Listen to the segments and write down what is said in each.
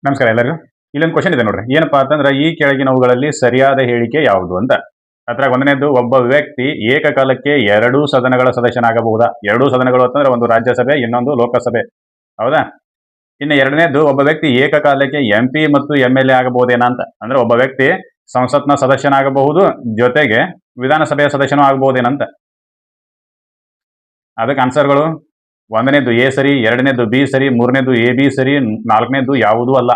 ನಮಸ್ಕಾರ ಎಲ್ಲರಿಗೂ. ಇಲ್ಲೊಂದು ಕ್ವಶನ್ ಇದೆ ನೋಡ್ರಿ. ಏನಪ್ಪಾ ಅಂತಂದ್ರೆ, ಈ ಕೆಳಗಿನವುಗಳಲ್ಲಿ ಸರಿಯಾದ ಹೇಳಿಕೆ ಯಾವುದು ಅಂತ. ಅದ್ರಾಗ ಒಂದನೇದು, ಒಬ್ಬ ವ್ಯಕ್ತಿ ಏಕಕಾಲಕ್ಕೆ ಎರಡೂ ಸದನಗಳ ಸದಸ್ಯನಾಗಬಹುದಾ? ಎರಡೂ ಸದನಗಳು ಅಂತಂದ್ರೆ ಒಂದು ರಾಜ್ಯಸಭೆ, ಇನ್ನೊಂದು ಲೋಕಸಭೆ, ಹೌದಾ? ಇನ್ನು ಎರಡನೇದು, ಒಬ್ಬ ವ್ಯಕ್ತಿ ಏಕಕಾಲಕ್ಕೆ MP ಮತ್ತು MLA ಆಗಬಹುದೇನಾ ಅಂತ. ಅಂದ್ರೆ ಒಬ್ಬ ವ್ಯಕ್ತಿ ಸಂಸತ್ನ ಸದಸ್ಯನಾಗಬಹುದು, ಜೊತೆಗೆ ವಿಧಾನಸಭೆಯ ಸದಸ್ಯನೂ ಆಗಬಹುದೇನಂತ. ಅದಕ್ಕೆ ಆನ್ಸರ್ಗಳು: ಒಂದನೇದು A ಸರಿ, ಎರಡನೇದು B ಸರಿ, ಮೂರನೇದು AB ಸರಿ, ನಾಲ್ಕನೇದು ಯಾವುದೂ ಅಲ್ಲ.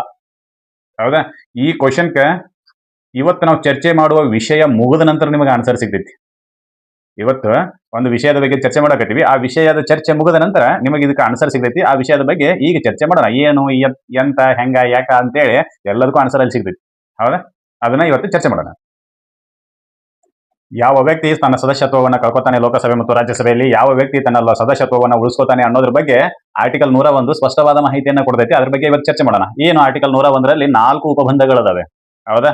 ಹೌದಾ? ಈ ಕ್ವಶನ್ಕ ಇವತ್ತು ನಾವು ಚರ್ಚೆ ಮಾಡುವ ವಿಷಯ ಮುಗಿದ ನಂತರ ನಿಮಗೆ ಆನ್ಸರ್ ಸಿಗ್ತೈತಿ. ಇವತ್ತು ಒಂದು ವಿಷಯದ ಬಗ್ಗೆ ಚರ್ಚೆ ಮಾಡಕತ್ತೀವಿ, ಆ ವಿಷಯದ ಚರ್ಚೆ ಮುಗಿದ ನಂತರ ನಿಮಗೆ ಇದಕ್ಕೆ ಆನ್ಸರ್ ಸಿಗ್ತೈತಿ. ಆ ವಿಷಯದ ಬಗ್ಗೆ ಈಗ ಚರ್ಚೆ ಮಾಡೋಣ. ಏನು, ಎಂತ, ಹೆಂಗ, ಯಾಕ ಅಂತೇಳಿ ಎಲ್ಲದಕ್ಕೂ ಆನ್ಸರ್ ಅಲ್ಲಿ ಸಿಗ್ತೈತಿ. ಹೌದಾ? ಅದನ್ನ ಇವತ್ತು ಚರ್ಚೆ ಮಾಡೋಣ. ಯಾವ ವ್ಯಕ್ತಿ ತನ್ನ ಸದಸ್ಯತ್ವವನ್ನು ಕಳ್ಕೊತಾನೆ ಲೋಕಸಭೆ ಮತ್ತು ರಾಜ್ಯಸಭೆಯಲ್ಲಿ, ಯಾವ ವ್ಯಕ್ತಿ ತನ್ನ ಸದಸ್ಯತ್ವವನ್ನು ಉಳಿಸ್ಕೋತಾನೆ ಅನ್ನೋದ್ರ ಬಗ್ಗೆ ಆರ್ಟಿಕಲ್ 101 ಸ್ಪಷ್ಟವಾದ ಮಾಹಿತಿಯನ್ನು ಕೊಡ್ತೈತಿ. ಅದ್ರ ಬಗ್ಗೆ ಇವತ್ತು ಚರ್ಚೆ ಮಾಡೋಣ. ಏನು ಆರ್ಟಿಕಲ್ 101ರಲ್ಲಿ 4 ಉಪಬಂಧಗಳಿದಾವೆ. ಹೌದಾ?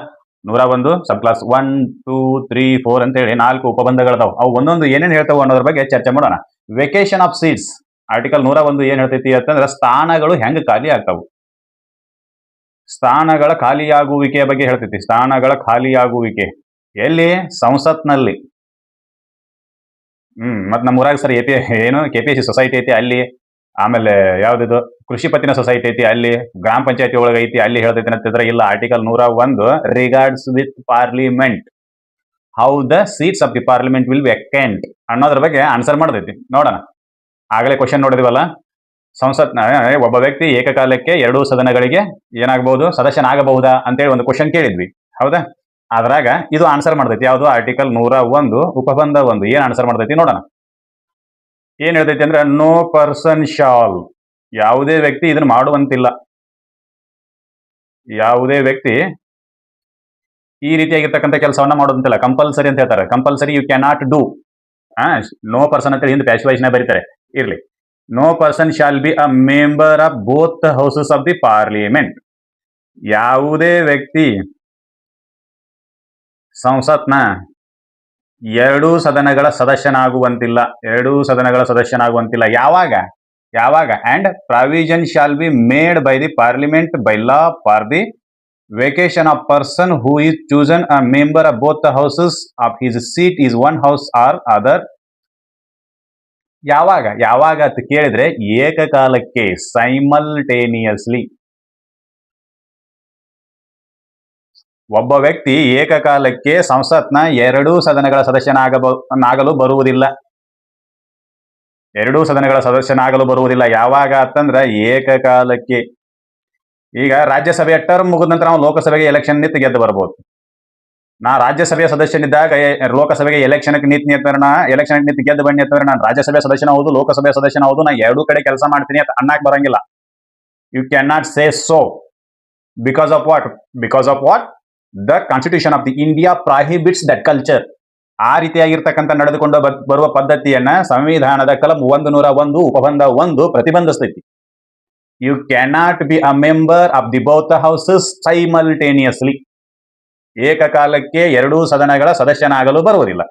101 ಸಬ್ ಕ್ಲಾಸ್ 1, 2, 3, 4 ಅಂತೇಳಿ 4 ಉಪಬಂಧಗಳದಾವೆ. ಅವು ಒಂದೊಂದು ಏನೇನು ಹೇಳ್ತಾವೆ ಅನ್ನೋದ್ರ ಬಗ್ಗೆ ಚರ್ಚೆ ಮಾಡೋಣ. ವೆಕೇಶನ್ ಆಫ್ ಸೀಟ್ಸ್ ಆರ್ಟಿಕಲ್ 101 ಏನ್ ಹೇಳ್ತೈತಿ ಅಂತಂದ್ರೆ, ಸ್ಥಾನಗಳು ಹೆಂಗ್ ಖಾಲಿ ಆಗ್ತಾವು, ಸ್ಥಾನಗಳ ಖಾಲಿಯಾಗುವಿಕೆಯ ಬಗ್ಗೆ ಹೇಳ್ತೈತಿ. ಸ್ಥಾನಗಳ ಖಾಲಿಯಾಗುವಿಕೆ ಎಲ್ಲಿ? ಸಂಸತ್ನಲ್ಲಿ. ಮತ್ ನಮ್ಮ ಊರಾಗ ಸರ್ KPSC ಸೊಸೈಟಿ ಐತಿ ಅಲ್ಲಿ, ಆಮೇಲೆ ಯಾವ್ದಿದು ಕೃಷಿ ಪತ್ತಿನ ಸೊಸೈಟಿ ಐತಿ ಅಲ್ಲಿ, ಗ್ರಾಮ ಪಂಚಾಯತಿ ಒಳಗೆ ಐತಿ ಅಲ್ಲಿ ಹೇಳ್ತೈತಿ ಅಂತಿದ್ರೆ, ಇಲ್ಲ article 101 regards with parliament, how the seats of the parliament will vacant ಅನ್ನೋದ್ರ ಬಗ್ಗೆ ಆನ್ಸರ್ ಮಾಡ್ತೈತಿ. ನೋಡೋಣ. ಆಗಲೇ ಕ್ವಶನ್ ನೋಡಿದಿವಲ್ಲ, ಸಂಸತ್ನ ಒಬ್ಬ ವ್ಯಕ್ತಿ ಏಕಕಾಲಕ್ಕೆ ಎರಡೂ ಸದನಗಳಿಗೆ ಏನಾಗಬಹುದು, ಸದಸ್ಯನಾಗಬಹುದಾ ಅಂತೇಳಿ ಒಂದು ಕ್ವಶನ್ ಕೇಳಿದ್ವಿ. ಹೌದಾ? ಅದ್ರಾಗ ಇದು ಆನ್ಸರ್ ಮಾಡ್ತೈತಿ. ಯಾವುದು? ಆರ್ಟಿಕಲ್ 101 ಉಪಬಂಧ 1 ಏನ್ ಆನ್ಸರ್ ಮಾಡ್ತೈತಿ ನೋಡೋಣ. ಏನ್ ಹೇಳ್ತೈತಿ ಅಂದ್ರೆ, ನೋ ಪರ್ಸನ್ ಶಾಲ್, ಯಾವುದೇ ವ್ಯಕ್ತಿ ಇದನ್ನ ಮಾಡುವಂತಿಲ್ಲ. ಯಾವುದೇ ವ್ಯಕ್ತಿ ಈ ರೀತಿಯಾಗಿರ್ತಕ್ಕಂಥ ಕೆಲಸವನ್ನ ಮಾಡುವಂತಿಲ್ಲ. ಕಂಪಲ್ಸರಿ ಅಂತ ಹೇಳ್ತಾರೆ. Compulsory you cannot do. No person ಅಂತೇಳಿ ಹಿಂದೆ ಪ್ಯಾಸಿವೈಸ್ನ ಬರೀತಾರೆ. ಇರ್ಲಿ. No person shall be a member of both houses of the parliament. ಯಾವುದೇ ವ್ಯಕ್ತಿ ಸಂಸತ್ನ ಎರಡೂ ಸದನಗಳ ಸದಸ್ಯನಾಗುವಂತಿಲ್ಲ. ಎರಡೂ ಸದನಗಳ ಸದಸ್ಯನಾಗುವಂತಿಲ್ಲ. ಯಾವಾಗ and provision shall be made by the parliament by law for the vacation of person who is chosen a member of both the houses of his seat is one house or other. ಯಾವಾಗ ಅಂತ ಕೇಳಿದ್ರೆ, ಏಕಕಾಲಕ್ಕೆ, simultaneously. ಒಬ್ಬ ವ್ಯಕ್ತಿ ಏಕಕಾಲಕ್ಕೆ ಸಂಸತ್ನ ಎರಡೂ ಸದನಗಳ ಸದಸ್ಯನಾಗಲು ಬರುವುದಿಲ್ಲ. ಎರಡೂ ಸದನಗಳ ಸದಸ್ಯನಾಗಲು ಬರುವುದಿಲ್ಲ. ಯಾವಾಗ ಅಂತಂದ್ರೆ ಏಕಕಾಲಕ್ಕೆ. ಈಗ ರಾಜ್ಯಸಭೆಯ ಟರ್ಮ್ ಮುಗಿದ ನಂತರ ನಾವು ಲೋಕಸಭೆಗೆ ಎಲೆಕ್ಷನ್ ನಿಂತು ಗೆದ್ದು ಬರ್ಬೋದು. ನಾ ರಾಜ್ಯಸಭೆಯ ಸದಸ್ಯನಿದ್ದಾಗ ಲೋಕಸಭೆಗೆ ಎಲೆಕ್ಷನ್ ನಿಂತು ಗೆದ್ದು ಬನ್ನಿ ಅಂತಂದ್ರೆ, ನಾನು ರಾಜ್ಯಸಭೆ ಸದಸ್ಯನ ಹೌದು, ಲೋಕಸಭೆಯ ಸದಸ್ಯನ ಹೌದು, ನಾ ಎರಡೂ ಕಡೆ ಕೆಲಸ ಮಾಡ್ತೀನಿ ಅಂತ ಅನ್ನಕ್ ಬರಂಗಿಲ್ಲ. You can not say so. Because of what? The constitution of the India prohibits that culture. ಆ ರೀತಿಯಾಗಿರ್ತಕ್ಕಂಥ ನಡೆದುಕೊಂಡು ಬರುವ ಪದ್ಧತಿಯನ್ನ ಸಂವಿಧಾನದ ಕಲಂ 101 ಉಪಬಂಧ 1 ಪ್ರತಿಬಂಧಿಸ್ತೈತಿ. You cannot be a member of the both houses simultaneously. ಏಕಕಾಲಕ್ಕೆ ಎರಡೂ ಸದನಗಳ ಸದಸ್ಯನಾಗಲು ಬರುವುದಿಲ್ಲ.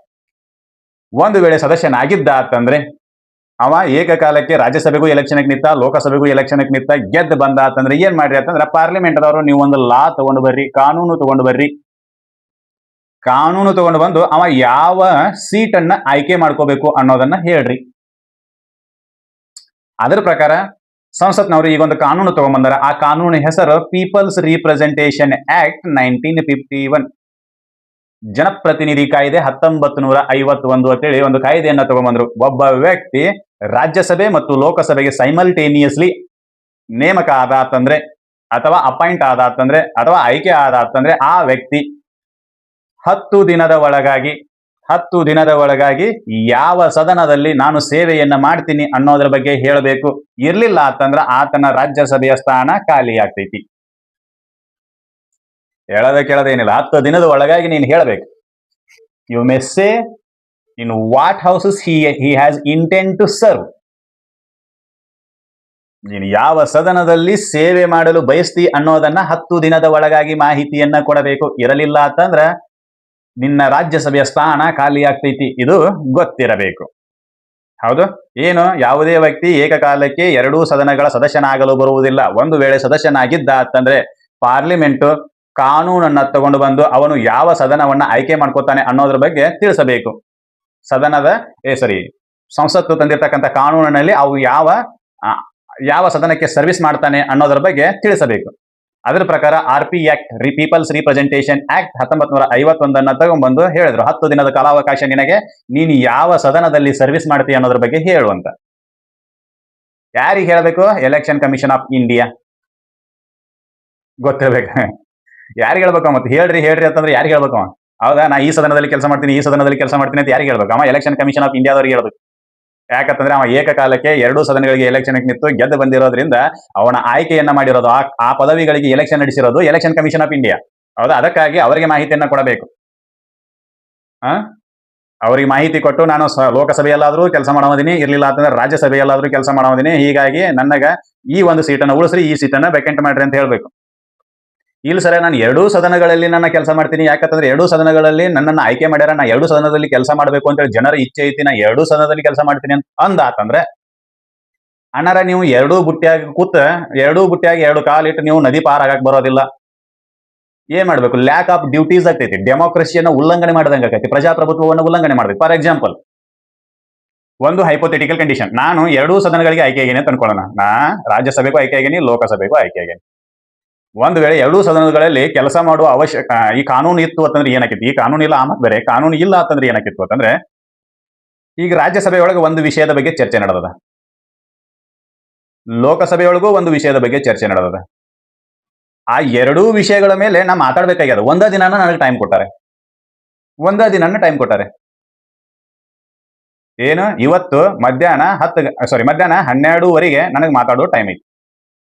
ಒಂದು ವೇಳೆ ಸದಸ್ಯನಾಗಿದ್ದ ಅಂತಂದ್ರೆ, ಅವ ಏಕಕಾಲಕ್ಕೆ ರಾಜ್ಯಸಭೆಗೂ ಎಲೆಕ್ಷನ್ಗೆ ನಿಂತ, ಲೋಕಸಭೆಗೂ ಎಲೆಕ್ಷನ್ಗೆ ನಿಂತ, ಗೆದ್ದು ಬಂದ ಅಂತಂದ್ರೆ ಏನ್ ಮಾಡ್ರಿ ಅಂತಂದ್ರೆ, ಪಾರ್ಲಿಮೆಂಟ್ ದವರು ನೀವು ಒಂದು ಲಾ ತಗೊಂಡು ಬರ್ರಿ, ಕಾನೂನು ತಗೊಂಡು ಬರ್ರಿ. ಕಾನೂನು ತಗೊಂಡು ಬಂದು ಅವ ಯಾವ ಸೀಟನ್ನ ಆಯ್ಕೆ ಮಾಡ್ಕೋಬೇಕು ಅನ್ನೋದನ್ನ ಹೇಳ್ರಿ. ಅದರ ಪ್ರಕಾರ ಸಂಸತ್ನವರು ಈಗ ಒಂದು ಕಾನೂನು ತಗೊಂಡ್ಬಂದಾರ. ಆ ಕಾನೂನು ಹೆಸರು ಪೀಪಲ್ಸ್ ರಿಪ್ರೆಸೆಂಟೇಷನ್ ಆಕ್ಟ್ 1951, ಜನಪ್ರತಿನಿಧಿ ಕಾಯ್ದೆ 1951 ಅಂತೇಳಿ ಒಂದು ಕಾಯ್ದೆಯನ್ನ ತಗೊಂಡ್ಬಂದ್ರು. ಒಬ್ಬ ವ್ಯಕ್ತಿ ರಾಜ್ಯಸಭೆ ಮತ್ತು ಲೋಕಸಭೆಗೆ ಸೈಮಲ್ಟೇನಿಯಸ್ಲಿ ನೇಮಕ ಆದ ಅಂತಂದ್ರೆ, ಅಥವಾ ಅಪಾಯಿಂಟ್ ಆದ ಅಂತಂದ್ರೆ, ಅಥವಾ ಆಯ್ಕೆ ಆದ ಅಂತಂದ್ರೆ, ಆ ವ್ಯಕ್ತಿ 10 ದಿನದ ಒಳಗಾಗಿ ಯಾವ ಸದನದಲ್ಲಿ ನಾನು ಸೇವೆಯನ್ನ ಮಾಡ್ತೀನಿ ಅನ್ನೋದ್ರ ಬಗ್ಗೆ ಹೇಳಬೇಕು. ಇರ್ಲಿಲ್ಲ ಅಂತಂದ್ರ ಆತನ ರಾಜ್ಯಸಭೆಯ ಸ್ಥಾನ ಖಾಲಿ ಆಗ್ತೈತಿ. ಕೇಳದೇನಿಲ್ಲ. 10 ದಿನದ ಒಳಗಾಗಿ ನೀನು ಹೇಳಬೇಕು. You may say in what houses he has intent to serve. ನೀನು ಯಾವ ಸದನದಲ್ಲಿ ಸೇವೆ ಮಾಡಲು ಬಯಸ್ತಿ ಅನ್ನೋದನ್ನ 10 ದಿನದ ಒಳಗಾಗಿ ಮಾಹಿತಿಯನ್ನ ಕೊಡಬೇಕು. ಇರಲಿಲ್ಲ ಅಂತಂದ್ರ ನಿನ್ನ ರಾಜ್ಯಸಭೆಯ ಸ್ಥಾನ ಖಾಲಿ ಆಗ್ತೈತಿ. ಇದು ಗೊತ್ತಿರಬೇಕು. ಹೌದು? ಏನು? ಯಾವುದೇ ವ್ಯಕ್ತಿ ಏಕಕಾಲಕ್ಕೆ ಎರಡೂ ಸದನಗಳ ಸದಸ್ಯನಾಗಲು ಬರುವುದಿಲ್ಲ. ಒಂದು ವೇಳೆ ಸದಸ್ಯನಾಗಿದ್ದ ಅಂತಂದ್ರೆ ಪಾರ್ಲಿಮೆಂಟ್ ಕಾನೂನನ್ನ ತಗೊಂಡು ಬಂದು ಅವನು ಯಾವ ಸದನವನ್ನ ಆಯ್ಕೆ ಮಾಡ್ಕೋತಾನೆ ಅನ್ನೋದ್ರ ಬಗ್ಗೆ ತಿಳಿಸಬೇಕು. ಸದನದ ಸಂಸತ್ತು ತಂದಿರತಕ್ಕಂಥ ಕಾನೂನಿನಲ್ಲಿ ಅವು ಯಾವ ಸದನಕ್ಕೆ ಸರ್ವಿಸ್ ಮಾಡ್ತಾನೆ ಅನ್ನೋದ್ರ ಬಗ್ಗೆ ತಿಳಿಸಬೇಕು. ಅದರ ಪ್ರಕಾರ RP act, people's representation act 1951 ತಗೊಂಡ್ಬಂದು ಹೇಳಿದ್ರು 10 ದಿನದ ಕಾಲಾವಕಾಶ ನಿನಗೆ, ನೀನು ಯಾವ ಸದನದಲ್ಲಿ ಸರ್ವಿಸ್ ಮಾಡ್ತೀಯ ಅನ್ನೋದ್ರ ಬಗ್ಗೆ ಹೇಳುವಂತ. ಯಾರಿಗೆ ಹೇಳಬೇಕು? Election commission of India. ಗೊತ್ತಿರ್ಬೇಕು ಯಾರಿಗೆ ಹೇಳ್ಬೇಕು? ಮತ್ತೆ ಹೇಳ್ರಿ ಅಂತಂದ್ರೆ ಯಾರಿಗೆ ಹೇಳ್ಬೇಕು? ಹೌದಾ, ನಾ ಈ ಸದನದಲ್ಲಿ ಕೆಲಸ ಮಾಡ್ತೀನಿ ಅಂತ ಯಾರಿಗೆ ಹೇಳ್ಬೇಕು? ಅವ ಎಲೆಕ್ಷನ್ ಕಮಿಷನ್ ಆಫ್ ಇಂಡಿಯಾದವ್ರಿಗೆ ಹೇಳ್ಬೇಕು. ಯಾಕಂತಂದ್ರೆ ಅವ ಏಕಕಾಲಕ್ಕೆ 2 ಸದನಗಳಿಗೆ ಎಲೆಕ್ಷನ್ ನಿಂತು ಗೆದ್ದು ಬಂದಿರೋದ್ರಿಂದ ಅವನ ಆಯ್ಕೆಯನ್ನ ಮಾಡಿರೋದು, ಆ ಪದವಿಗಳಿಗೆ ಎಲೆಕ್ಷನ್ ನಡೆಸಿರೋದು ಎಲೆಕ್ಷನ್ ಕಮಿಷನ್ ಆಫ್ ಇಂಡಿಯಾ. ಹೌದಾ, ಅದಕ್ಕಾಗಿ ಅವರಿಗೆ ಮಾಹಿತಿಯನ್ನ ಕೊಡಬೇಕು. ಅವ್ರಿಗೆ ಮಾಹಿತಿ ಕೊಟ್ಟು, ನಾನು ಲೋಕಸಭೆಯಲ್ಲಾದ್ರೂ ಕೆಲಸ ಮಾಡೋದಿನಿ, ಇರ್ಲಿಲ್ಲ ಅಂತಂದ್ರೆ ರಾಜ್ಯಸಭೆಯಲ್ಲಾದ್ರೂ ಕೆಲಸ ಮಾಡೋದಿನಿ, ಹೀಗಾಗಿ ನನಗ ಈ ಒಂದು ಸೀಟನ್ನು ಉಳಿಸ್ರಿ, ಈ ಸೀಟನ್ನ ವೇಕೆಂಟ್ ಮಾಡ್ರಿ ಅಂತ ಹೇಳ್ಬೇಕು. ಇಲ್ಲ ಸರ್, ನಾನು 2 ಸದನಗಳಲ್ಲಿ ನನ್ನ ಕೆಲಸ ಮಾಡ್ತೀನಿ, ಯಾಕಂತಂದ್ರೆ 2 ಸದನಗಳಲ್ಲಿ ನನ್ನನ್ನು ಆಯ್ಕೆ ಮಾಡ್ಯಾರ, ನಾ 2 ಸದನದಲ್ಲಿ ಕೆಲಸ ಮಾಡಬೇಕು ಅಂತೇಳಿ ಜನರ ಇಚ್ಛೆ ಐತಿ, ನಾ 2 ಸದನದಲ್ಲಿ ಕೆಲಸ ಮಾಡ್ತೀನಿ ಅಂತ ಅಂದಾತಂದ್ರೆ ಅಣ್ಣಾರ ನೀವು 2 ಬುಟ್ಟಿಯಾಗಿ 2 ಕಾಲಿಟ್ಟು ನೀವು ನದಿ ಪಾರ್ ಆಗಕ್ ಬರೋದಿಲ್ಲ. ಏನ್ ಮಾಡ್ಬೇಕು? ಲ್ಯಾಕ್ ಆಫ್ ಡ್ಯೂಟೀಸ್ ಆಗ್ತೈತಿ, ಡೆಮೋಕ್ರಸಿಯನ್ನು ಉಲ್ಲಂಘನೆ ಮಾಡಿದಂಗೆ ಆಗ್ತೈತಿ, ಪ್ರಜಾಪ್ರಭುತ್ವವನ್ನು ಉಲ್ಲಂಘನೆ ಮಾಡ್ಬೇಕು. ಫಾರ್ ಎಕ್ಸಾಂಪಲ್, ಒಂದು ಹೈಪೋಥೆಟಿಕಲ್ ಕಂಡೀಷನ್, ನಾನು 2 ಸದನಗಳಿಗೆ ಆಯ್ಕೆ ಆಗೇನೆ ಅಂತ ಅನ್ಕೊಳ್ಳೋಣ. ನಾ ರಾಜ್ಯಸಭೆಗೂ ಆಯ್ಕೆ ಆಗೇನಿ, ಲೋಕಸಭೆಗೂ ಆಯ್ಕೆ ಆಗೇನಿ. ಒಂದು ವೇಳೆ 2 ಸದನಗಳಲ್ಲಿ ಕೆಲಸ ಮಾಡುವ ಅವಶ್ಯಕ ಈ ಕಾನೂನು ಇತ್ತು ಅಂತಂದ್ರೆ ಏನಾಕಿತ್ತು? ಈ ಕಾನೂನು ಇಲ್ಲ ಆಮತ್ ಬೇರೆ, ಕಾನೂನು ಇಲ್ಲ ಅಂತಂದ್ರೆ ಏನಾಕಿತ್ತು ಅಂತಂದ್ರೆ, ಈಗ ರಾಜ್ಯಸಭೆಯೊಳಗೆ ಒಂದು ವಿಷಯದ ಬಗ್ಗೆ ಚರ್ಚೆ ನಡೆದದ, ಲೋಕಸಭೆಯೊಳಗೂ ಒಂದು ವಿಷಯದ ಬಗ್ಗೆ ಚರ್ಚೆ ನಡೆದದ. ಆ 2 ವಿಷಯಗಳ ಮೇಲೆ ನಾ ಮಾತಾಡ್ಬೇಕಾಗ್ಯದ. ಒಂದೇ ದಿನಾನ ನನಗೆ ಟೈಮ್ ಕೊಟ್ಟಾರೆ. ಏನು? ಇವತ್ತು ಮಧ್ಯಾಹ್ನ 12ವರೆಗೆ ನನಗೆ ಮಾತಾಡೋ ಟೈಮ್ ಐತಿ.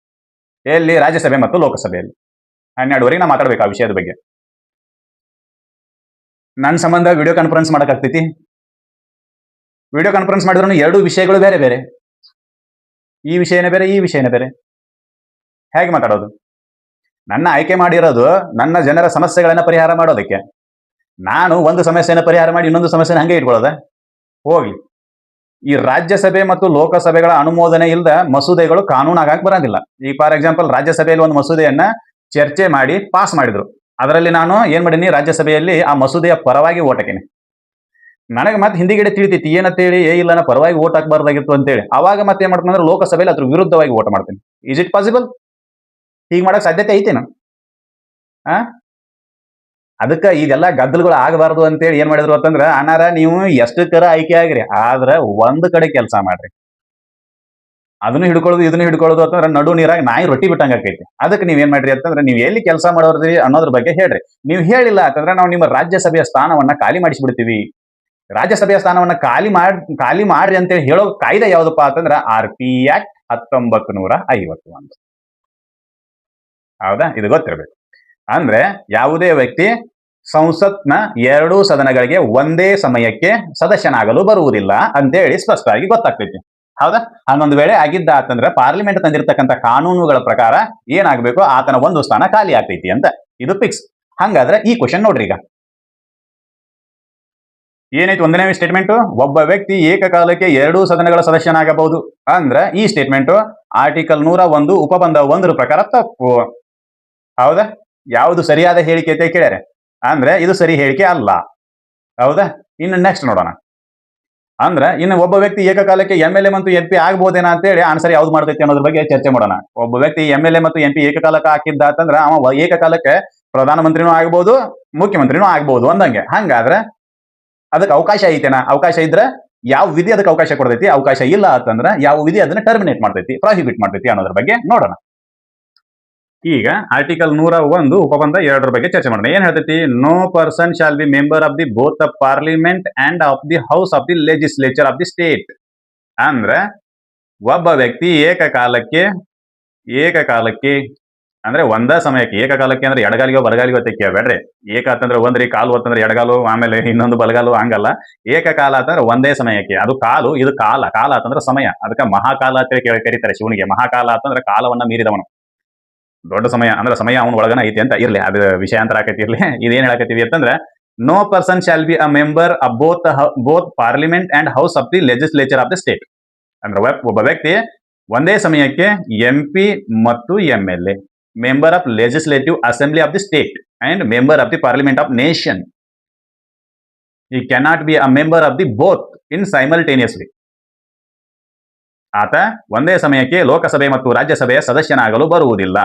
ಎಲ್ಲಿ? ರಾಜ್ಯಸಭೆ ಮತ್ತು ಲೋಕಸಭೆಯಲ್ಲಿ 12ವರೆಗೆ ನಾ ಮಾತಾಡ್ಬೇಕು ಆ ವಿಷಯದ ಬಗ್ಗೆ. ನನ್ನ ಸಂಬಂಧ ವಿಡಿಯೋ ಕಾನ್ಫರೆನ್ಸ್ ಮಾಡಕ್ಕಾಗ್ತೈತಿ? ವಿಡಿಯೋ ಕಾನ್ಫರೆನ್ಸ್ ಮಾಡಿದ್ರು 2 ವಿಷಯಗಳು ಬೇರೆ ಬೇರೆ, ಈ ವಿಷಯನೇ ಬೇರೆ. ಹೇಗೆ ಮಾತಾಡೋದು? ನನ್ನ ಆಯ್ಕೆ ಮಾಡಿರೋದು ನನ್ನ ಜನರ ಸಮಸ್ಯೆಗಳನ್ನ ಪರಿಹಾರ ಮಾಡೋದಕ್ಕೆ. ನಾನು ಒಂದು ಸಮಸ್ಯೆನ ಪರಿಹಾರ ಮಾಡಿ ಇನ್ನೊಂದು ಸಮಸ್ಯೆನ ಹಂಗೆ ಇಟ್ಕೊಳ್ಳೋದ? ಹೋಗ್ಲಿ. ಈ ರಾಜ್ಯಸಭೆ ಮತ್ತು ಲೋಕಸಭೆಗಳ ಅನುಮೋದನೆ ಇಲ್ಲದ ಮಸೂದೆಗಳು ಕಾನೂನು ಆಗಕ್ಕೆ ಬರೋದಿಲ್ಲ. ಈಗ ಫಾರ್ ಎಕ್ಸಾಂಪಲ್, ರಾಜ್ಯಸಭೆಯಲ್ಲಿ ಒಂದು ಮಸೂದೆಯನ್ನ ಚರ್ಚೆ ಮಾಡಿ ಪಾಸ್ ಮಾಡಿದ್ರು. ಅದರಲ್ಲಿ ನಾನು ಏನ್ ಮಾಡೀನಿ? ರಾಜ್ಯಸಭೆಯಲ್ಲಿ ಆ ಮಸೂದೆಯ ಪರವಾಗಿ ಓಟ್ ಹಾಕೀನಿ. ನನಗೆ ಮತ್ತೆ ಹಿಂದಿಗಡೆ ತಿಳಿತೈತಿ ಏನಂತೇಳಿ, ಇಲ್ಲ ನಾ ಪರವಾಗಿ ಓಟ್ ಹಾಕಬಾರ್ದಾಗಿತ್ತು ಅಂತೇಳಿ. ಅವಾಗ ಮತ್ತೆ ಏನ್ ಮಾಡ್ತೀನಿ ಅಂದ್ರೆ ಲೋಕಸಭೆಯಲ್ಲಿ ಅದ್ರ ವಿರುದ್ಧವಾಗಿ ಓಟ್ ಮಾಡ್ತೀನಿ. Is it possible? ಹೀಗೆ ಮಾಡಕ್ ಸಾಧ್ಯತೆ ಐತೇನು? ಅದಕ್ಕೆ ಇದೆಲ್ಲ ಗದ್ದಲಗಳು ಆಗಬಾರ್ದು ಅಂತೇಳಿ ಏನ್ ಮಾಡಿದ್ರು ಅಂತಂದ್ರ, ಅನಾರ ನೀವು ಎಷ್ಟಕ್ಕರ ಆಯ್ಕೆ ಆಗ್ರಿ, ಆದ್ರ ಒಂದ್ ಕಡೆ ಕೆಲಸ ಮಾಡ್ರಿ. ಅದನ್ನು ಹಿಡ್ಕೊಳ್ಳೋದು ಅಂತಂದ್ರೆ ನಡು ನೀರಾಗ ನಾಯಿ ರೊಟ್ಟಿ ಬಿಟ್ಟಂಗ ಆಕೈತಿ. ಅದಕ್ಕೆ ನೀವೇನ್ ಮಾಡ್ರಿ ಅಂತಂದ್ರೆ, ನೀವು ಎಲ್ಲಿ ಕೆಲಸ ಮಾಡೋದ್ರಿ ಅನ್ನೋದ್ರ ಬಗ್ಗೆ ಹೇಳ್ರಿ. ನೀವು ಹೇಳಿಲ್ಲ ಅಂತಂದ್ರೆ ನಾವು ನಿಮ್ಮ ರಾಜ್ಯಸಭೆಯ ಸ್ಥಾನವನ್ನ ಖಾಲಿ ಮಾಡಿಸ್ಬಿಡ್ತೀವಿ. ರಾಜ್ಯಸಭೆಯ ಸ್ಥಾನವನ್ನ ಖಾಲಿ ಮಾಡ್ರಿ ಅಂತೇಳಿ ಹೇಳೋ ಕಾಯ್ದೆ ಯಾವ್ದಪ್ಪ ಅಂತಂದ್ರ RP ಆಕ್ಟ್ 1951. ಹೌದಾ? ಇದು ಗೊತ್ತಿರಬೇಕು. ಅಂದ್ರೆ ಯಾವುದೇ ವ್ಯಕ್ತಿ ಸಂಸತ್ನ 2 ಸದನಗಳಿಗೆ ಒಂದೇ ಸಮಯಕ್ಕೆ ಸದಸ್ಯನಾಗಲು ಬರುವುದಿಲ್ಲ ಅಂತೇಳಿ ಸ್ಪಷ್ಟವಾಗಿ ಗೊತ್ತಾಗ್ತೈತಿ. ಹೌದಾ? ಹನ್ನೊಂದು ವೇಳೆ ಆಗಿದ್ದ ಅಂತಂದ್ರೆ ಪಾರ್ಲಿಮೆಂಟ್ ತಂದಿರತಕ್ಕಂಥ ಕಾನೂನುಗಳ ಪ್ರಕಾರ ಏನಾಗಬೇಕು? ಆತನ ಒಂದು ಸ್ಥಾನ ಖಾಲಿ ಆಗ್ತೈತಿ ಅಂತ. ಇದು ಫಿಕ್ಸ್. ಹಂಗಾದ್ರೆ ಈ ಕ್ವಶನ್ ನೋಡ್ರಿ, ಈಗ ಏನಾಯ್ತು? 1ನೇ ಸ್ಟೇಟ್ಮೆಂಟ್, ಒಬ್ಬ ವ್ಯಕ್ತಿ ಏಕಕಾಲಕ್ಕೆ 2 ಸದನಗಳ ಸದಸ್ಯನಾಗಬಹುದು ಅಂದ್ರೆ ಈ ಸ್ಟೇಟ್ಮೆಂಟ್ ಆರ್ಟಿಕಲ್ 101 ಉಪಬಂಧ 1 ಪ್ರಕಾರ ತಪ್ಪು. ಹೌದಾ? ಯಾವುದು ಸರಿಯಾದ ಹೇಳಿಕೆ ಅಂತ ಕೇಳ್ಯಾರೆ ಅಂದ್ರೆ ಇದು ಸರಿ ಹೇಳಿಕೆ ಅಲ್ಲ. ಹೌದಾ? ಇನ್ನು ನೆಕ್ಸ್ಟ್ ನೋಡೋಣ. ಅಂದ್ರೆ ಇನ್ನು ಒಬ್ಬ ವ್ಯಕ್ತಿ ಏಕಕಾಲಕ್ಕೆ MLA ಮತ್ತು MP ಆಗ್ಬೋದೇನಾ ಅಂತೇಳಿ ಆನ್ಸರ್ ಯಾವ್ದು ಮಾಡ್ತೈತಿ ಅನ್ನೋದ್ರ ಬಗ್ಗೆ ಚರ್ಚೆ ಮಾಡೋಣ. ಒಬ್ಬ ವ್ಯಕ್ತಿ MLA ಮತ್ತು MP ಏಕಕಾಲಕ್ಕೆ ಹಾಕಿದ್ದ ಅಂತಂದ್ರೆ ಅವ ಏಕಕಾಲಕ್ಕೆ ಪ್ರಧಾನಮಂತ್ರಿನೂ ಆಗ್ಬಹುದು, ಮುಖ್ಯಮಂತ್ರಿನೂ ಆಗ್ಬಹುದು ಅಂದಂಗೆ. ಹಂಗಾದ್ರೆ ಅದಕ್ಕೆ ಅವಕಾಶ ಐತೆನಾ? ಅವಕಾಶ ಇದ್ರೆ ಯಾವ ವಿಧಿ ಅದಕ್ಕೆ ಅವಕಾಶ ಕೊಡ್ತೈತಿ? ಅವಕಾಶ ಇಲ್ಲ ಅಂತಂದ್ರೆ ಯಾವ ವಿಧಿ ಅದನ್ನ ಟರ್ಮಿನೇಟ್ ಮಾಡ್ತೈತಿ, ಪ್ರಾಹಿಬಿಟ್ ಮಾಡ್ತೈತಿ ಅನ್ನೋದ್ರ ಬಗ್ಗೆ ನೋಡೋಣ. ಈಗ ಆರ್ಟಿಕಲ್ 101 ಉಪಬಂಧ 2 ಬಗ್ಗೆ ಚರ್ಚೆ ಮಾಡೋಣ. ಏನ್ ಹೇಳ್ತೈತಿ? No person shall be member of the both the parliament and of the house of the legislature of the state. ಅಂದ್ರೆ ಒಬ್ಬ ವ್ಯಕ್ತಿ ಏಕಕಾಲಕ್ಕೆ ಅಂದ್ರೆ ಒಂದ ಸಮಯಕ್ಕೆ, ಏಕಕಾಲಕ್ಕೆ ಅಂದ್ರೆ ಎಡಗಾಲಿಗೋ ಬಲಗಾಲಿಗೋ ತೆಕ್ಕಿಯಬೇಡ್ರಿ. ಏಕ ಅಂತಂದ್ರೆ ಒಂದ್ರಿ, ಕಾಲು ಅಂತಂದ್ರೆ ಎಡಗಾಲು, ಆಮೇಲೆ ಇನ್ನೊಂದು ಬಲಗಾಲು, ಹಂಗಲ್ಲ. ಏಕಕಾಲ ಅಂತಂದ್ರೆ ಒಂದೇ ಸಮಯಕ್ಕೆ. ಅದು ಕಾಲು, ಇದು ಕಾಲ ಅಂತಂದ್ರೆ ಸಮಯ. ಅದಕ್ಕೆ ಮಹಾಕಾಲ ಅಂತ ಕರೀತಾರೆ ಶಿವನಿಗೆ. ಮಹಾಕಾಲ ಅಂತಂದ್ರೆ ಕಾಲವನ್ನ ಮೀರಿದವನು, ದೊಡ್ಡ ಸಮಯ ಅಂದ್ರೆ ಸಮಯ ಅವನ ಒಳಗನ ಐತಿ ಅಂತ. ಇರ್ಲಿ, ಅದು ವಿಷಯಾಂತರ ಆಕೈತಿ. ಇರ್ಲಿ, ಇದೇನ್ ಹೇಳಕತ್ತೀವಿ ಅಂತಂದ್ರೆ, no person shall be a member of both parliament and house of the legislature of the state. ಅಂದ್ರೆ ಒಬ್ಬ ವ್ಯಕ್ತಿ ಒಂದೇ ಸಮಯಕ್ಕೆ MP ಮತ್ತು MLA, member of legislative assembly of the state and member of the parliament of nation. He cannot be a member of the both in simultaneously. ಆತ ಒಂದೇ ಸಮಯಕ್ಕೆ ಲೋಕಸಭೆ ಮತ್ತು ರಾಜ್ಯಸಭೆಯ ಸದಸ್ಯನಾಗಲು ಬರುವುದಿಲ್ಲ.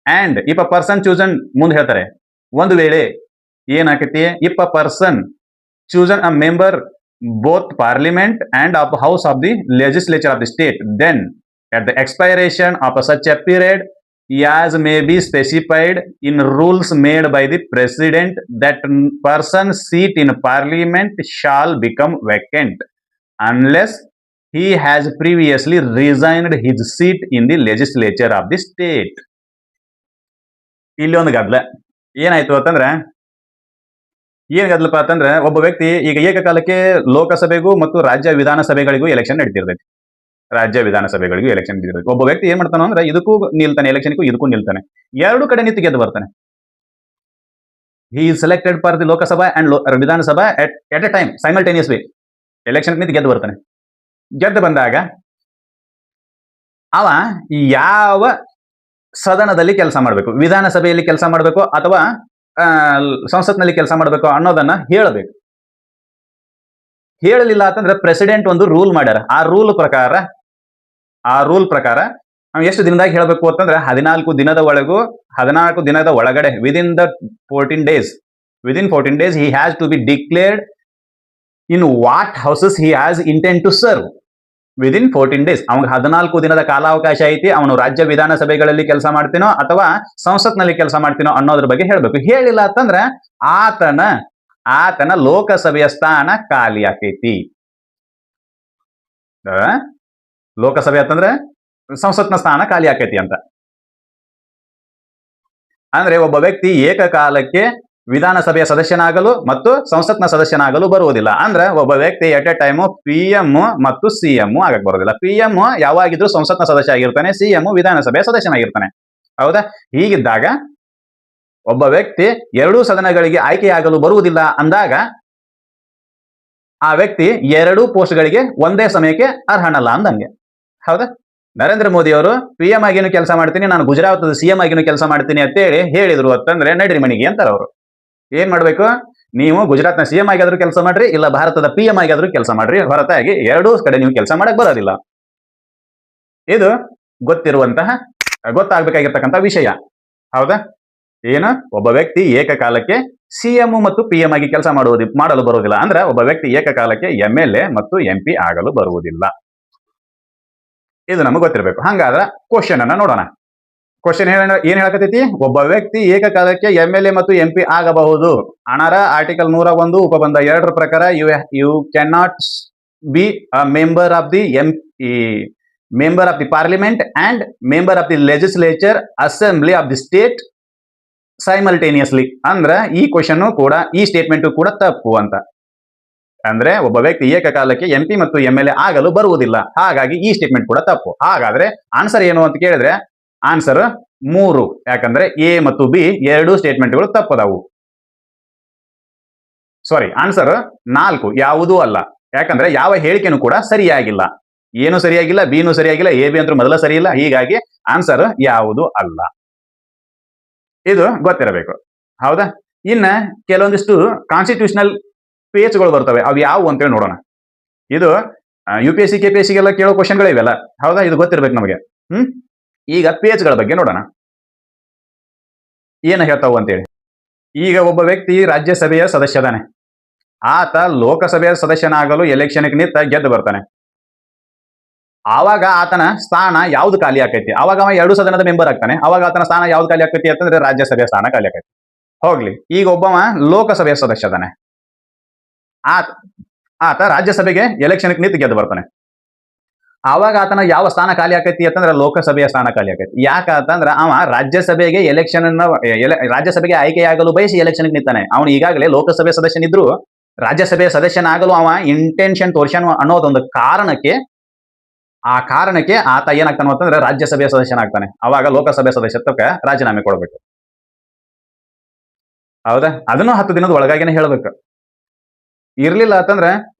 And if a person chosen ಮುಂದೆ ಹೇಳ್ತಾರೆ, ಒಂದು ವೇಳೆ ಏನಾಕತಿ, if a person chosen a member both parliament and of house of the legislature of the state, then at the expiration of such a period as may be specified in rules made by the president, that person's seat in parliament shall become vacant unless he has previously resigned his seat in the legislature of the state. ಇಲ್ಲಿ ಒಂದು ಗದ್ದಲ ಏನಾಯ್ತು ಅಂತಂದ್ರೆ, ಏನ್ ಗದ್ದಲಪ್ಪ ಅಂತಂದ್ರೆ, ಒಬ್ಬ ವ್ಯಕ್ತಿ ಈಗ ಏಕಕಾಲಕ್ಕೆ ಲೋಕಸಭೆಗೂ ಮತ್ತು ರಾಜ್ಯ ವಿಧಾನಸಭೆಗಳಿಗೂ ಎಲೆಕ್ಷನ್ ನಡೀತಿರ್ತೈತಿ. ರಾಜ್ಯ ವಿಧಾನಸಭೆಗಳಿಗೂ ಎಲೆಕ್ಷನ್ ನಡೀತಿರ್ತೈತಿ. ಒಬ್ಬ ವ್ಯಕ್ತಿ ಏನ್ ಮಾಡ್ತಾನ ಅಂದ್ರೆ, ಇದಕ್ಕೂ ನಿಲ್ತಾನೆ, ಎಲೆಕ್ಷನ್ಗೂ ಇದಕ್ಕೂ ನಿಲ್ತಾನೆ, ಎರಡು ಕಡೆ ನಿಂತು ಗೆದ್ದು ಬರ್ತಾನೆ. He is selected for the Lok Sabha and Vidhan Sabha at a time simultaneously election ನಿಂತು ಗೆದ್ದು ಬರ್ತಾನೆ. ಗೆದ್ದು ಬಂದಾಗ ಅವ ಯಾವ ಸದನದಲ್ಲಿ ಕೆಲಸ ಮಾಡಬೇಕು, ವಿಧಾನಸಭೆಯಲ್ಲಿ ಕೆಲಸ ಮಾಡಬೇಕು ಅಥವಾ ಸಂಸತ್ನಲ್ಲಿ ಕೆಲಸ ಮಾಡಬೇಕು ಅನ್ನೋದನ್ನ ಹೇಳಬೇಕು. ಹೇಳಲಿಲ್ಲ ಅಂತಂದ್ರೆ ಪ್ರೆಸಿಡೆಂಟ್ ಒಂದು ರೂಲ್ ಮಾಡ್ಯಾರ. ಆ ರೂಲ್ ಪ್ರಕಾರ ನಾವು ಎಷ್ಟು ದಿನದಾಗ ಹೇಳಬೇಕು ಅಂತಂದ್ರೆ 14 ದಿನದ ಒಳಗಡೆ within 14 days he has to be declared in what houses he has intent to serve within 14 days. ಅವನಿಗೆ 14 ದಿನದ ಕಾಲಾವಕಾಶ ಐತಿ. ಅವನು ರಾಜ್ಯ ವಿಧಾನಸಭೆಗಳಲ್ಲಿ ಕೆಲಸ ಮಾಡ್ತೀನೋ ಅಥವಾ ಸಂಸತ್ನಲ್ಲಿ ಕೆಲಸ ಮಾಡ್ತೀನೋ ಅನ್ನೋದ್ರ ಬಗ್ಗೆ ಹೇಳಬೇಕು. ಹೇಳಿಲ್ಲ ಅಂತಂದ್ರೆ ಆತನ ಲೋಕಸಭೆಯ ಸ್ಥಾನ ಖಾಲಿ ಆಕೈತಿ. ಲೋಕಸಭೆ ಅಂತಂದ್ರೆ ಸಂಸತ್ನ ಸ್ಥಾನ ಖಾಲಿ ಆಕೈತಿ ಅಂತ. ಅಂದ್ರೆ ಒಬ್ಬ ವ್ಯಕ್ತಿ ಏಕಕಾಲಕ್ಕೆ ವಿಧಾನಸಭೆಯ ಸದಸ್ಯನಾಗಲು ಮತ್ತು ಸಂಸತ್ನ ಸದಸ್ಯನಾಗಲು ಬರುವುದಿಲ್ಲ. ಅಂದ್ರೆ ಒಬ್ಬ ವ್ಯಕ್ತಿ ಎಟ್ ಎ ಟೈಮು PM ಮತ್ತು CM ಆಗಕ್ ಬರೋದಿಲ್ಲ. PM ಯಾವಾಗಿದ್ರು ಸಂಸತ್ನ ಸದಸ್ಯ ಆಗಿರ್ತಾನೆ, CM ವಿಧಾನಸಭೆಯ ಸದಸ್ಯನಾಗಿರ್ತಾನೆ. ಹೌದಾ? ಹೀಗಿದ್ದಾಗ ಒಬ್ಬ ವ್ಯಕ್ತಿ ಎರಡೂ ಸದನಗಳಿಗೆ ಆಯ್ಕೆಯಾಗಲು ಬರುವುದಿಲ್ಲ ಅಂದಾಗ ಆ ವ್ಯಕ್ತಿ ಎರಡೂ ಪೋಸ್ಟ್ಗಳಿಗೆ ಒಂದೇ ಸಮಯಕ್ಕೆ ಅರ್ಹನಲ್ಲ ಅಂದಂಗೆ. ಹೌದಾ? ನರೇಂದ್ರ ಮೋದಿ ಅವರು PM ಆಗಿನೂ ಕೆಲಸ ಮಾಡ್ತೀನಿ, ನಾನು ಗುಜರಾತ್ CM ಆಗಿನೂ ಕೆಲಸ ಮಾಡ್ತೀನಿ ಅಂತೇಳಿ ಹೇಳಿದ್ರು ಅಂತಂದ್ರೆ ನಡ್ರಿ ಮನೆಗೆ ಅಂತಾರ ಅವರು. ಏನ್ ಮಾಡ್ಬೇಕು? ನೀವು ಗುಜರಾತ್ನ CM ಆಗಿಯಾದ್ರೂ ಕೆಲಸ ಮಾಡ್ರಿ, ಇಲ್ಲ ಭಾರತದ PM ಆಗಿಯಾದ್ರೂ ಕೆಲಸ ಮಾಡ್ರಿ, ಹೊರತಾಗಿ ಎರಡೂ ಕಡೆ ನೀವು ಕೆಲಸ ಮಾಡಕ್ ಬರೋದಿಲ್ಲ. ಇದು ಗೊತ್ತಾಗಬೇಕಾಗಿರ್ತಕ್ಕಂಥ ವಿಷಯ. ಹೌದಾ? ಏನು, ಒಬ್ಬ ವ್ಯಕ್ತಿ ಏಕಕಾಲಕ್ಕೆ CM ಮತ್ತು PM ಆಗಿ ಕೆಲಸ ಮಾಡಲು ಬರುವುದಿಲ್ಲ. ಅಂದ್ರೆ ಒಬ್ಬ ವ್ಯಕ್ತಿ ಏಕಕಾಲಕ್ಕೆ MLA ಮತ್ತು MP ಆಗಲು ಬರುವುದಿಲ್ಲ. ಇದು ನಮಗೆ ಗೊತ್ತಿರಬೇಕು. ಹಂಗಾದ್ರೆ ಕ್ವಶನ್ ಅನ್ನ ನೋಡೋಣ. ಕ್ವಶನ್ ಏನ್ ಹೇಳಕತೈತಿ? ಒಬ್ಬ ವ್ಯಕ್ತಿ ಏಕಕಾಲಕ್ಕೆ MLA ಮತ್ತು MP ಆಗಬಹುದು. ಅಣರ ಆರ್ಟಿಕಲ್ 101 ಉಪಬಂಧ 2 ಪ್ರಕಾರ you can not be a member of the parliament and member of the legislature assembly of the state simultaneously. ಅಂದ್ರೆ ಈ ಕ್ವಶನ್ ಕೂಡ, ಈ ಸ್ಟೇಟ್ಮೆಂಟ್ ಕೂಡ ತಪ್ಪು ಅಂತ. ಅಂದ್ರೆ ಒಬ್ಬ ವ್ಯಕ್ತಿ ಏಕಕಾಲಕ್ಕೆ MP ಮತ್ತು MLA ಆಗಲು ಬರುವುದಿಲ್ಲ, ಹಾಗಾಗಿ ಈ ಸ್ಟೇಟ್ಮೆಂಟ್ ಕೂಡ ತಪ್ಪು. ಹಾಗಾದ್ರೆ ಆನ್ಸರ್ ಏನು ಅಂತ ಕೇಳಿದ್ರೆ ಆನ್ಸರ್ 3. ಯಾಕಂದ್ರೆ A ಮತ್ತು B ಎರಡೂ ಸ್ಟೇಟ್ಮೆಂಟ್ಗಳು ತಪ್ಪದವು. ಸಾರಿ, ಆನ್ಸರ್ 4 ಯಾವುದೂ ಅಲ್ಲ. ಯಾಕಂದ್ರೆ ಯಾವ ಹೇಳಿಕೆನೂ ಕೂಡ ಸರಿಯಾಗಿಲ್ಲ. ಏನು ಸರಿಯಾಗಿಲ್ಲ, B ನೂ ಸರಿಯಾಗಿಲ್ಲ, AB ಅಂತೂ ಮೊದಲ ಸರಿ ಇಲ್ಲ. ಹೀಗಾಗಿ ಆನ್ಸರ್ ಯಾವುದೂ ಅಲ್ಲ. ಇದು ಗೊತ್ತಿರಬೇಕು. ಹೌದಾ? ಇನ್ನ ಕೆಲವೊಂದಿಷ್ಟು ಕಾನ್ಸ್ಟಿಟ್ಯೂಷನಲ್ ಪೇಜ್ಗಳು ಬರ್ತವೆ. ಅವು ಯಾವುವು ಅಂತೇಳಿ ನೋಡೋಣ. ಇದು UPSC KPSC ಗೆಲ್ಲ ಕೇಳೋ ಕ್ವಶನ್ಗಳು ಇವೆಲ್ಲ. ಹೌದಾ? ಇದು ಗೊತ್ತಿರ್ಬೇಕು ನಮಗೆ. ಈಗ ಪೇಜ್ಗಳ ಬಗ್ಗೆ ನೋಡೋಣ, ಏನು ಹೇಳ್ತಾವು ಅಂತೇಳಿ. ಈಗ ಒಬ್ಬ ವ್ಯಕ್ತಿ ರಾಜ್ಯಸಭೆಯ ಸದಸ್ಯದಾನೆ. ಆತ ಲೋಕಸಭೆಯ ಸದಸ್ಯನಾಗಲು ಎಲೆಕ್ಷನ್ಗೆ ನಿಂತ ಗೆದ್ದು ಬರ್ತಾನೆ. ಆವಾಗ ಆತನ ಸ್ಥಾನ ಯಾವ್ದು ಖಾಲಿ ಆಕೈತಿ? ಅವಾಗ ಅವ ಎರಡು ಸದನದ ಮೆಂಬರ್ ಆಗ್ತಾನೆ. ಅವಾಗ ಆತನ ಸ್ಥಾನ ಯಾವ್ದು ಖಾಲಿ ಆಕೈತಿ ಅಂತಂದ್ರೆ ರಾಜ್ಯಸಭೆಯ ಸ್ಥಾನ ಖಾಲಿ ಆಕೈತಿ. ಹೋಗ್ಲಿ, ಈಗ ಒಬ್ಬವ ಲೋಕಸಭೆಯ ಸದಸ್ಯ ಅದಾನೆ. ಆತ ರಾಜ್ಯಸಭೆಗೆ ಎಲೆಕ್ಷನ್ಗೆ ನಿಂತು ಗೆದ್ದು ಬರ್ತಾನೆ. ಆವಾಗ ಆತನ ಯಾವ ಸ್ಥಾನ ಖಾಲಿ ಆಕೈತಿ ಅಂತಂದ್ರೆ ಲೋಕಸಭೆಯ ಸ್ಥಾನ ಖಾಲಿ ಆಕೈತಿ. ಯಾಕಂತಂದ್ರ ಅವ ರಾಜ್ಯಸಭೆಗೆ ರಾಜ್ಯಸಭೆಗೆ ಆಯ್ಕೆಯಾಗಲು ಬಯಸಿ ಎಲೆಕ್ಷನ್ಗೆ ನಿಂತಾನೆ. ಅವನು ಈಗಾಗಲೇ ಲೋಕಸಭೆ ಸದಸ್ಯನಿದ್ರು ರಾಜ್ಯಸಭೆಯ ಸದಸ್ಯನಾಗಲು ಅವ ಇಂಟೆನ್ಷನ್ ತೋರ್ಸ್ಯಾನ ಅನ್ನೋದೊಂದು ಕಾರಣಕ್ಕೆ ಆತ ಏನಾಗ್ತಾನ ಅಂತಂದ್ರೆ ರಾಜ್ಯಸಭೆಯ ಸದಸ್ಯನಾಗ್ತಾನೆ. ಅವಾಗ ಲೋಕಸಭೆ ಸದಸ್ಯತ್ವಕ್ಕೆ ರಾಜೀನಾಮೆ ಕೊಡಬೇಕು. ಹೌದಾ? ಅದನ್ನು 10 ದಿನದ ಒಳಗಾಗಿನೇ ಹೇಳ್ಬೇಕು. ಇರ್ಲಿಲ್ಲ ಅಂತಂದ್ರೆ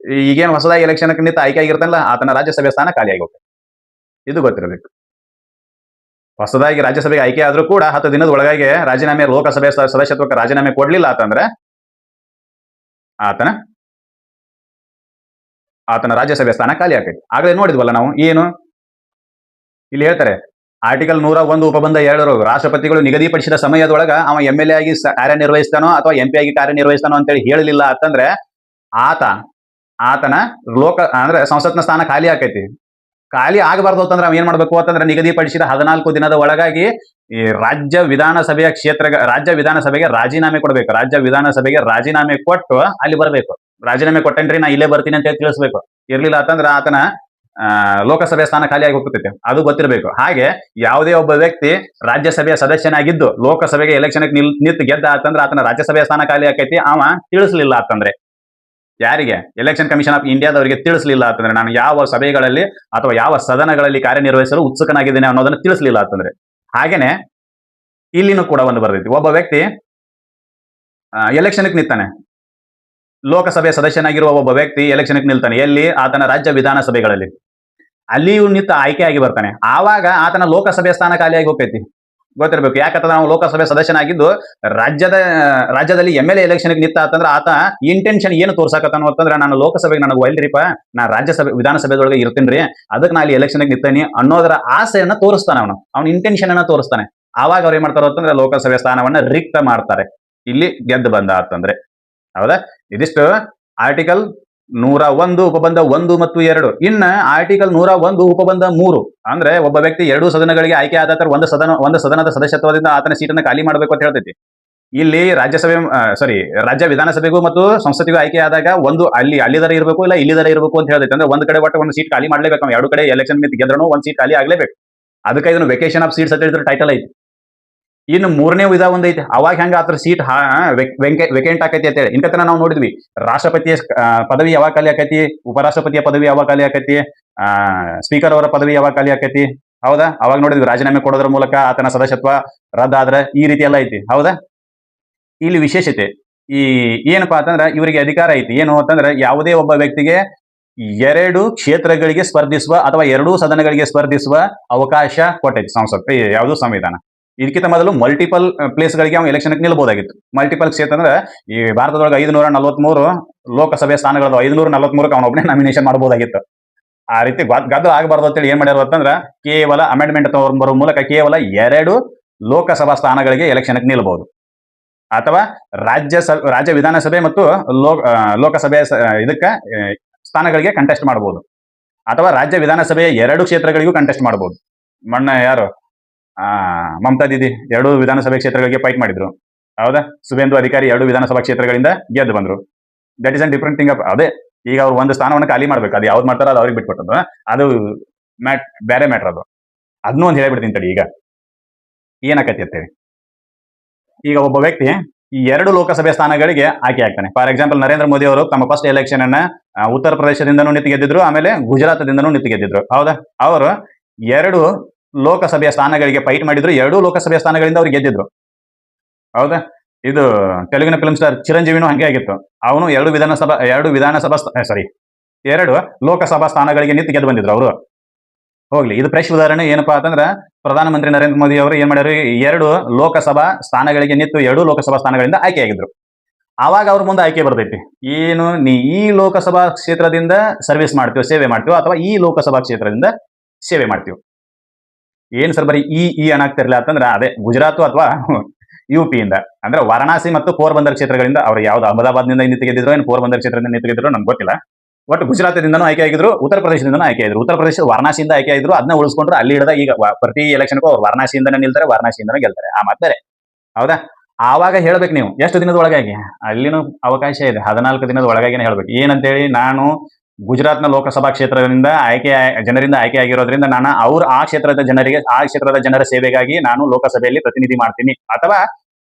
ಈಗೇನು ಹೊಸದಾಗಿ ಎಲೆಕ್ಷನ್ ನಿಂತ ಆಯ್ಕೆ ಆಗಿರ್ತಾನಲ್ಲ, ಆತನ ರಾಜ್ಯಸಭೆ ಸ್ಥಾನ ಖಾಲಿ ಆಗಿ ಹೋಗ್ತದೆ. ಇದು ಗೊತ್ತಿರಬೇಕು. ಹೊಸದಾಗಿ ರಾಜ್ಯಸಭೆಗೆ ಆಯ್ಕೆ ಆದ್ರೂ ಕೂಡ 10 ದಿನದ ಒಳಗಾಗಿ ರಾಜೀನಾಮೆ ಲೋಕಸಭೆ ಸದಸ್ಯತ್ವಕ್ಕೆ ರಾಜೀನಾಮೆ ಕೊಡ್ಲಿಲ್ಲ ಅಂತಂದ್ರೆ ಆತನ ಆತನ ರಾಜ್ಯಸಭೆ ಸ್ಥಾನ ಖಾಲಿ ಆಗ್ತೈತಿ. ಆಗಲೇ ನೋಡಿದ್ವಲ್ಲ ನಾವು ಏನು ಇಲ್ಲಿ ಹೇಳ್ತಾರೆ ಆರ್ಟಿಕಲ್ 101 ಉಪಬಂಧ 2 ರಾಷ್ಟ್ರಪತಿಗಳು ನಿಗದಿಪಡಿಸಿದ ಸಮಯದೊಳಗ ಅವ MLA ಆಗಿ ಕಾರ್ಯನಿರ್ವಹಿಸ್ತಾನೋ ಅಥವಾ MP ಆಗಿ ಕಾರ್ಯನಿರ್ವಹಿಸ್ತಾನೋ ಅಂತೇಳಿ ಹೇಳಲಿಲ್ಲ ಅಂತಂದ್ರೆ ಆತನ ಅಂದ್ರೆ ಸಂಸತ್ನ ಸ್ಥಾನ ಖಾಲಿ ಆಕೈತಿ. ಖಾಲಿ ಆಗಬಾರ್ದು ಅಂತಂದ್ರೆ ಅವ್ ಏನ್ ಮಾಡ್ಬೇಕು ಅಂತಂದ್ರೆ ನಿಗದಿಪಡಿಸಿದ 14 ದಿನದ ಒಳಗಾಗಿ ಈ ರಾಜ್ಯ ವಿಧಾನಸಭೆಗೆ ರಾಜೀನಾಮೆ ಕೊಡಬೇಕು. ರಾಜ್ಯ ವಿಧಾನಸಭೆಗೆ ರಾಜೀನಾಮೆ ಕೊಟ್ಟು ಅಲ್ಲಿ ಬರಬೇಕು. ರಾಜೀನಾಮೆ ಕೊಟ್ಟೇನ್ರಿ ನಾ ಇಲ್ಲೇ ಬರ್ತೀನಿ ಅಂತ ತಿಳಿಸ್ಬೇಕು. ಇರ್ಲಿಲ್ಲ ಅಂತಂದ್ರೆ ಆತನ ಲೋಕಸಭೆ ಸ್ಥಾನ ಖಾಲಿಯಾಗಿ ಹೋಗ್ತೈತೆ, ಅದು ಗೊತ್ತಿರಬೇಕು. ಹಾಗೆ ಯಾವುದೇ ಒಬ್ಬ ವ್ಯಕ್ತಿ ರಾಜ್ಯಸಭೆಯ ಸದಸ್ಯನಾಗಿದ್ದು ಲೋಕಸಭೆಗೆ ಎಲೆಕ್ಷನ್ ನಿಂತು ಗೆದ್ದ ಅಂತಂದ್ರೆ ಆತನ ರಾಜ್ಯಸಭೆಯ ಸ್ಥಾನ ಖಾಲಿ ಆಕೈತಿ. ಅವ ತಿಳಿಸ್ಲಿಲ್ಲ ಅಂತಂದ್ರೆ ಯಾರಿಗೆ ಎಲೆಕ್ಷನ್ ಕಮಿಷನ್ ಆಫ್ ಇಂಡಿಯಾದವರಿಗೆ ತಿಳಿಸ್ಲಿಲ್ಲ ಅಂತಂದ್ರೆ ನಾನು ಯಾವ ಸಭೆಗಳಲ್ಲಿ ಅಥವಾ ಯಾವ ಸದನಗಳಲ್ಲಿ ಕಾರ್ಯನಿರ್ವಹಿಸಲು ಉತ್ಸುಕನಾಗಿದ್ದೇನೆ ಅನ್ನೋದನ್ನ ತಿಳಿಸ್ಲಿಲ್ಲ ಅಂತಂದ್ರೆ. ಹಾಗೇನೆ ಇಲ್ಲಿನೂ ಕೂಡ ಒಂದು ಬರ್ತೈತಿ. ಒಬ್ಬ ವ್ಯಕ್ತಿ ಎಲೆಕ್ಷನ್ಗೆ ನಿಂತಾನೆ, ಲೋಕಸಭೆ ಸದಸ್ಯನಾಗಿರುವ ಒಬ್ಬ ವ್ಯಕ್ತಿ ಎಲೆಕ್ಷನ್ಗೆ ನಿಲ್ತಾನೆ. ಎಲ್ಲಿ? ಆತನ ರಾಜ್ಯ ವಿಧಾನಸಭೆಗಳಲ್ಲಿ. ಅಲ್ಲಿಯೂ ನಿಂತ ಆಯ್ಕೆಯಾಗಿ ಬರ್ತಾನೆ. ಆವಾಗ ಆತನ ಲೋಕಸಭೆ ಸ್ಥಾನ ಖಾಲಿಯಾಗಿ ಹೋಗ್ತೈತಿ. ಗೊತ್ತಿರ್ಬೇಕು. ಯಾಕಂದ್ರೆ ನಾವು ಲೋಕಸಭೆ ಸದಸ್ಯನಾಗಿದ್ದು ರಾಜ್ಯದಲ್ಲಿ MLA ಎಲೆಕ್ಷನ್ಗೆ ನಿಂತ ಅಂತಂದ್ರೆ ಆತ ಇಂಟೆನ್ಷನ್ ಏನು ತೋರ್ಸಾಕತ್ತಾನ ಅಂತಂದ್ರೆ ನಾನು ಲೋಕಸಭೆಗೆ ನನಗೆ ಒಲ್ರಿಪ್ಪ, ನಾ ವಿಧಾನಸಭೆದೊಳಗೆ ಇರ್ತೀನಿ, ಅದಕ್ಕೆ ನಾ ಅಲ್ಲಿ ಎಲೆಕ್ಷನ್ಗೆ ನಿಂತಾನೆ ಅನ್ನೋದರ ಆಸೆಯನ್ನ ತೋರಿಸ್ತಾನೆ. ಅವನ ಇಂಟೆನ್ಷನ್ ಅನ್ನ ತೋರಿಸ್ತಾನೆ. ಆವಾಗ ಅವ್ರು ಏನ್ ಮಾಡ್ತಾರ ಅಂತಂದ್ರೆ ಲೋಕಸಭೆ ಸ್ಥಾನವನ್ನ ರಿಕ್ತ ಮಾಡ್ತಾರೆ. ಇಲ್ಲಿ ಗೆದ್ದು ಬಂದ ಅಂತಂದ್ರೆ. ಹೌದಾ? ಇದಿಷ್ಟು ಆರ್ಟಿಕಲ್ 101 ಉಪಬಂಧ 1 ಮತ್ತು 2. ಇನ್ನ ಆರ್ಟಿಕಲ್ 101 ಉಪಬಂಧ 3 ಅಂದ್ರೆ ಒಬ್ಬ ವ್ಯಕ್ತಿ 2 ಸದನಗಳಿಗೆ ಆಯ್ಕೆ ಆದ ಒಂದು ಸದನದ ಸದಸ್ಯತ್ವದಿಂದ ಆತನ ಸೀಟನ್ನು ಖಾಲಿ ಮಾಡಬೇಕು ಅಂತ ಹೇಳ್ತೈತಿ. ಇಲ್ಲಿ ರಾಜ್ಯ ವಿಧಾನಸಭೆಗೂ ಮತ್ತು ಸಂಸತ್ತಿಗೂ ಆಯ್ಕೆ ಆದಾಗ ಅಲ್ಲಿದರ ಇರಬೇಕು, ಇಲ್ಲ ಇಲ್ಲಿದರ ಇರಬೇಕು ಅಂತ ಹೇಳ್ತೈತಿ. ಅಂದ್ರೆ ಒಂದ್ ಕಡೆ ಒಟ್ಟು ಒಂದು ಸೀಟ್ ಖಾಲಿ ಮಾಡ್ಲೇಬೇಕು. ಎರಡು ಕಡೆ ಎಲೆಕ್ಷನ್ ನಿಂತು ಗೆದ್ರೂ ಒಂದು ಸೀಟ್ ಖಾಲಿ ಆಗ್ಲೇಬೇಕು. ಅದಕ್ಕೆ ಇದನ್ನು ವೆಕೇಶನ್ ಆಫ್ ಸೀಟ್ಸ್ ಅಂತ ಹೇಳಿದ್ರೆ ಟೈಟಲ್ ಐತಿ. ಇನ್ನು 3ನೇ ವಿಧ ಒಂದೈತಿ. ಅವಾಗ ಹೆಂಗ ಆತರ ಸೀಟ್ ವೆಕೆಂಟ್ ಆಕೈತಿ ಅಂತ ಹೇಳಿ ಇನ್ಕತನ ನಾವು ನೋಡಿದ್ವಿ. ರಾಷ್ಟ್ರಪತಿಯ ಪದವಿ ಯಾವಾಗ ಖಾಲಿ ಆಕೈತಿ, ಉಪರಾಷ್ಟ್ರಪತಿಯ ಪದವಿ ಯಾವಾಗ ಖಾಲಿ ಆಕೈತಿ, ಸ್ಪೀಕರ್ ಅವರ ಪದವಿ ಯಾವಾಗ ಖಾಲಿ ಆಕೈತಿ. ಹೌದಾ? ಅವಾಗ ನೋಡಿದ್ವಿ ರಾಜೀನಾಮೆ ಕೊಡೋದ್ರ ಮೂಲಕ ಆತನ ಸದಸ್ಯತ್ವ ರದ್ದಾದ್ರೆ ಈ ರೀತಿ ಎಲ್ಲ ಐತಿ. ಹೌದಾ? ಇಲ್ಲಿ ವಿಶೇಷತೆ ಏನಪ್ಪಾ ಅಂತಂದ್ರೆ ಇವರಿಗೆ ಅಧಿಕಾರ ಐತಿ ಏನು ಅಂತಂದ್ರೆ ಯಾವುದೇ ಒಬ್ಬ ವ್ಯಕ್ತಿಗೆ 2 ಕ್ಷೇತ್ರಗಳಿಗೆ ಸ್ಪರ್ಧಿಸುವ ಅಥವಾ 2 ಸದನಗಳಿಗೆ ಸ್ಪರ್ಧಿಸುವ ಅವಕಾಶ ಕೊಟ್ಟೈತಿ ಸಂಸತ್ತು, ಯಾವುದು ಸಂವಿಧಾನ. ಇದಕ್ಕಿಂತ ಮೊದಲು ಮಲ್ಟಿಪಲ್ ಪ್ಲೇಸ್ಗಳಿಗೆ ಅವ್ನು ಎಲೆಕ್ಷನ್ ನಿಲ್ಬಹುದಾಗಿತ್ತು. ಮಲ್ಟಿಪಲ್ ಕ್ಷೇತ್ರ ಅಂದ್ರೆ ಈ ಭಾರತದೊಳಗೆ 543 ಲೋಕಸಭೆ ಸ್ಥಾನಗಳದು. 543 ಅವನೊಬ್ಬನೇ ನಾಮಿನೇಷನ್ ಮಾಡಬಹುದಾಗಿತ್ತು. ಆ ರೀತಿ ಗದ್ದಲ ಆಗಬಾರ್ದು ಅಂತೇಳಿ ಏನ್ ಮಾಡ್ಯಾರ ಅಂತಂದ್ರ ಕೇವಲ ಅಮೆಂಡ್ಮೆಂಟ್ ಬರೋ ಮೂಲಕ ಕೇವಲ 2 ಲೋಕಸಭಾ ಸ್ಥಾನಗಳಿಗೆ ಎಲೆಕ್ಷನ್ ನಿಲ್ಬಹುದು. ಅಥವಾ ರಾಜ್ಯ ವಿಧಾನಸಭೆ ಮತ್ತು ಲೋಕಸಭೆ ಇದಕ್ಕ ಸ್ಥಾನಗಳಿಗೆ ಕಂಟೆಸ್ಟ್ ಮಾಡಬಹುದು. ಅಥವಾ ರಾಜ್ಯ ವಿಧಾನಸಭೆಯ 2 ಕ್ಷೇತ್ರಗಳಿಗೂ ಕಂಟೆಸ್ಟ್ ಮಾಡಬಹುದು. ಮೊನ್ನೆ ಯಾರು ಮಮತಾ ದೀದಿ 2 ವಿಧಾನಸಭೆ ಕ್ಷೇತ್ರಗಳಿಗೆ ಫೈಟ್ ಮಾಡಿದ್ರು. ಹೌದಾ? ಸುವೇಂದು ಅಧಿಕಾರಿ 2 ವಿಧಾನಸಭಾ ಕ್ಷೇತ್ರಗಳಿಂದ ಗೆದ್ದು ಬಂದ್ರು. That is an different thing. ಅದೇ ಈಗ ಅವ್ರು ಒಂದು ಸ್ಥಾನವನ್ನು ಖಾಲಿ ಮಾಡ್ಬೇಕು. ಅದು ಯಾವ್ದು ಮಾಡ್ತಾರೋ ಅದು ಅವ್ರಿಗೆ ಬಿಟ್ಬಿಟ್ಟದ್ದು. ಅದು ಬೇರೆ ಮ್ಯಾಟರ್. ಅದನ್ನೂ ಒಂದು ಹೇಳ್ಬಿಡ್ತೀನಿ ತಡಿ. ಈಗ ಏನಾಕತಿ ಅಂತೇಳಿ, ಈಗ ಒಬ್ಬ ವ್ಯಕ್ತಿ ಈ 2 ಲೋಕಸಭೆ ಸ್ಥಾನಗಳಿಗೆ ಆಯ್ಕೆ ಆಗ್ತಾನೆ. ಫಾರ್ ಎಕ್ಸಾಂಪಲ್ ನರೇಂದ್ರ ಮೋದಿ ಅವರು ತಮ್ಮ ಫಸ್ಟ್ ಎಲೆಕ್ಷನ್ ಅನ್ನ ಉತ್ತರ ಪ್ರದೇಶದಿಂದನೂ ನಿಂತು ಗೆದ್ದಿದ್ರು, ಆಮೇಲೆ ಗುಜರಾತ್ದಿಂದನೂ ನಿಂತು ಗೆದ್ದಿದ್ರು. ಹೌದಾ? ಅವರು 2 ಲೋಕಸಭೆಯ ಸ್ಥಾನಗಳಿಗೆ ಫೈಟ್ ಮಾಡಿದ್ರು. 2 ಲೋಕಸಭೆಯ ಸ್ಥಾನಗಳಿಂದ ಅವ್ರು ಗೆದ್ದಿದ್ರು. ಹೌದಾ? ಇದು ತೆಲುಗಿನ ಫಿಲ್ಮ್ ಸ್ಟಾರ್ ಚಿರಂಜೀವಿನೂ ಹಂಗೆ ಆಗಿತ್ತು. ಅವನು 2 ಲೋಕಸಭಾ ಸ್ಥಾನಗಳಿಗೆ ನಿಂತು ಗೆದ್ದು ಬಂದಿದ್ರು ಅವರು. ಹೋಗ್ಲಿ, ಇದು ಫ್ರೆಶ್ ಉದಾಹರಣೆ. ಏನಪ್ಪಾ ಅಂತಂದ್ರೆ ಪ್ರಧಾನಮಂತ್ರಿ ನರೇಂದ್ರ ಮೋದಿ ಅವರು ಏನ್ ಮಾಡ್ಯಾರು, 2 ಲೋಕಸಭಾ ಸ್ಥಾನಗಳಿಗೆ ನಿಂತು 2 ಲೋಕಸಭಾ ಸ್ಥಾನಗಳಿಂದ ಆಯ್ಕೆಯಾಗಿದ್ರು. ಆವಾಗ ಅವ್ರ ಮುಂದೆ ಆಯ್ಕೆ ಬರ್ತೈತಿ. ಏನು, ನೀ ಈ ಲೋಕಸಭಾ ಕ್ಷೇತ್ರದಿಂದ ಸರ್ವಿಸ್ ಮಾಡ್ತೀವಿ, ಸೇವೆ ಮಾಡ್ತೀವಿ, ಅಥವಾ ಈ ಲೋಕಸಭಾ ಕ್ಷೇತ್ರದಿಂದ ಸೇವೆ ಮಾಡ್ತೀವಿ. ಏನ್ ಸರ್ ಬರೀ ಈ ಅನಾಗ್ತಿರ್ಲಿಲ್ಲ ಅಂತಂದ್ರೆ ಅದೇ ಗುಜರಾತ್ ಅಥವಾ UP ಇಂದ ಅಂದ್ರೆ ವಾರಣಾಸಿ ಮತ್ತು ಪೋರ್ಬಂದರ್ ಕ್ಷೇತ್ರಗಳಿಂದ ಅವ್ರು ಯಾವ್ದು ಅಹಮದಾಬಾದ್ನಿಂದ ನಿಂತು ಗೆದ್ದಿದ್ರು, ಏನು ಪೋರ್ಬಂದರ್ ಕ್ಷೇತ್ರದಿಂದ ನಿಂತು ಗೆದ್ದಿದ್ರು ನಮ್ಗೆ ಗೊತ್ತಿಲ್ಲ. ಒಟ್ಟು ಗುಜರಾತ್ದಿಂದನೂ ಆಯ್ಕೆ ಆಗಿದ್ರು, ಉತ್ತರ ಪ್ರದೇಶದಿಂದನೂ ಆಯ್ಕೆ ಆಗಿದ್ರು. ಉತ್ತರ ಪ್ರದೇಶ ವಾರಣಾಸಿಯಿಂದ ಆಯ್ಕೆ ಆಗಿದ್ರು, ಅದನ್ನ ಉಳಿಸ್ಕೊಂಡ್ರು. ಅಲ್ಲಿ ಹಿಡಿದ ಈಗ ಪ್ರತಿ ಎಲೆಕ್ಷನ್ಗೂ ಅವ್ರು ವಾರಣಾಸಿಯಿಂದನೇ ನಿಲ್ತಾರೆ, ವಾರಣಾಸಿಯಿಂದನೇ ಗೆಲ್ತಾರೆ. ಆ ಮಾತಾರೆ. ಹೌದಾ? ಆವಾಗ ಹೇಳ್ಬೇಕು ನೀವು ಎಷ್ಟು ದಿನದ ಒಳಗಾಗಿ. ಅಲ್ಲಿನೂ ಅವಕಾಶ ಇದೆ, 14 ದಿನದ ಒಳಗಾಗಿನೇ ಹೇಳ್ಬೇಕು. ಏನಂತೇಳಿ, ನಾನು ಗುಜರಾತ್ನ ಲೋಕಸಭಾ ಕ್ಷೇತ್ರದಿಂದ ಜನರಿಂದ ಆಯ್ಕೆ ಆಗಿರೋದ್ರಿಂದ ನಾನು ಆ ಕ್ಷೇತ್ರದ ಜನರ ಸೇವೆಗಾಗಿ ನಾನು ಲೋಕಸಭೆಯಲ್ಲಿ ಪ್ರತಿನಿಧಿ ಮಾಡ್ತೀನಿ. ಅಥವಾ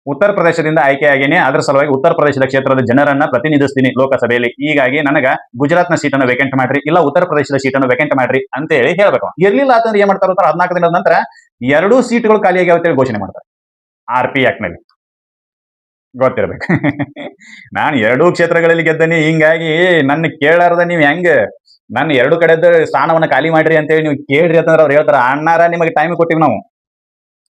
ಉತ್ತರ ಪ್ರದೇಶದಿಂದ ಆಯ್ಕೆ ಆಗೇನೆ, ಅದರ ಸಲುವಾಗಿ ಉತ್ತರ ಪ್ರದೇಶದ ಕ್ಷೇತ್ರದ ಜನರನ್ನ ಪ್ರತಿನಿಧಿಸ್ತೀನಿ ಲೋಕಸಭೆಯಲ್ಲಿ. ಹೀಗಾಗಿ ನನಗ ಗುಜರಾತ್ನ ಸೀಟನ್ನು ವೇಕೆಂಟ್ ಮಾಡ್ರಿ, ಇಲ್ಲ ಉತ್ತರ ಪ್ರದೇಶದ ಸೀಟನ್ನು ವೇಕೆಂಟ್ ಮಾಡ್ರಿ ಅಂತೇಳಿ ಹೇಳ್ಬೇಕು. ಇರ್ಲಿಲ್ಲ ಅಂತಂದ್ರೆ ಏನ್ ಮಾಡ್ತಾರ, 14 ದಿನದ ನಂತರ 2 ಸೀಟ್ಗಳು ಖಾಲಿಯಾಗಿ ಅಂತೇಳಿ ಘೋಷಣೆ ಮಾಡ್ತಾರೆ. RP ಆಕ್ಟ್ ನಲ್ಲಿ ಗೊತ್ತಿರ್ಬೇಕು. ನಾನು 2 ಕ್ಷೇತ್ರಗಳಲ್ಲಿ ಗೆದ್ದೇನೆ, ಹಿಂಗಾಗಿ ನನ್ನ ಕೇಳಾರ್ದ ನೀವ್ ಹೆಂಗ ನನ್ನ 2 ಕಡೆದ ಸ್ಥಾನವನ್ನ ಖಾಲಿ ಮಾಡ್ರಿ ಅಂತೇಳಿ ನೀವು ಕೇಳ್ರಿ ಅಂತಂದ್ರೆ ಅವ್ರು ಹೇಳ್ತಾರ, ಅಣ್ಣಾರ ನಿಮಗೆ ಟೈಮ್ ಕೊಟ್ಟಿವಿ ನಾವು,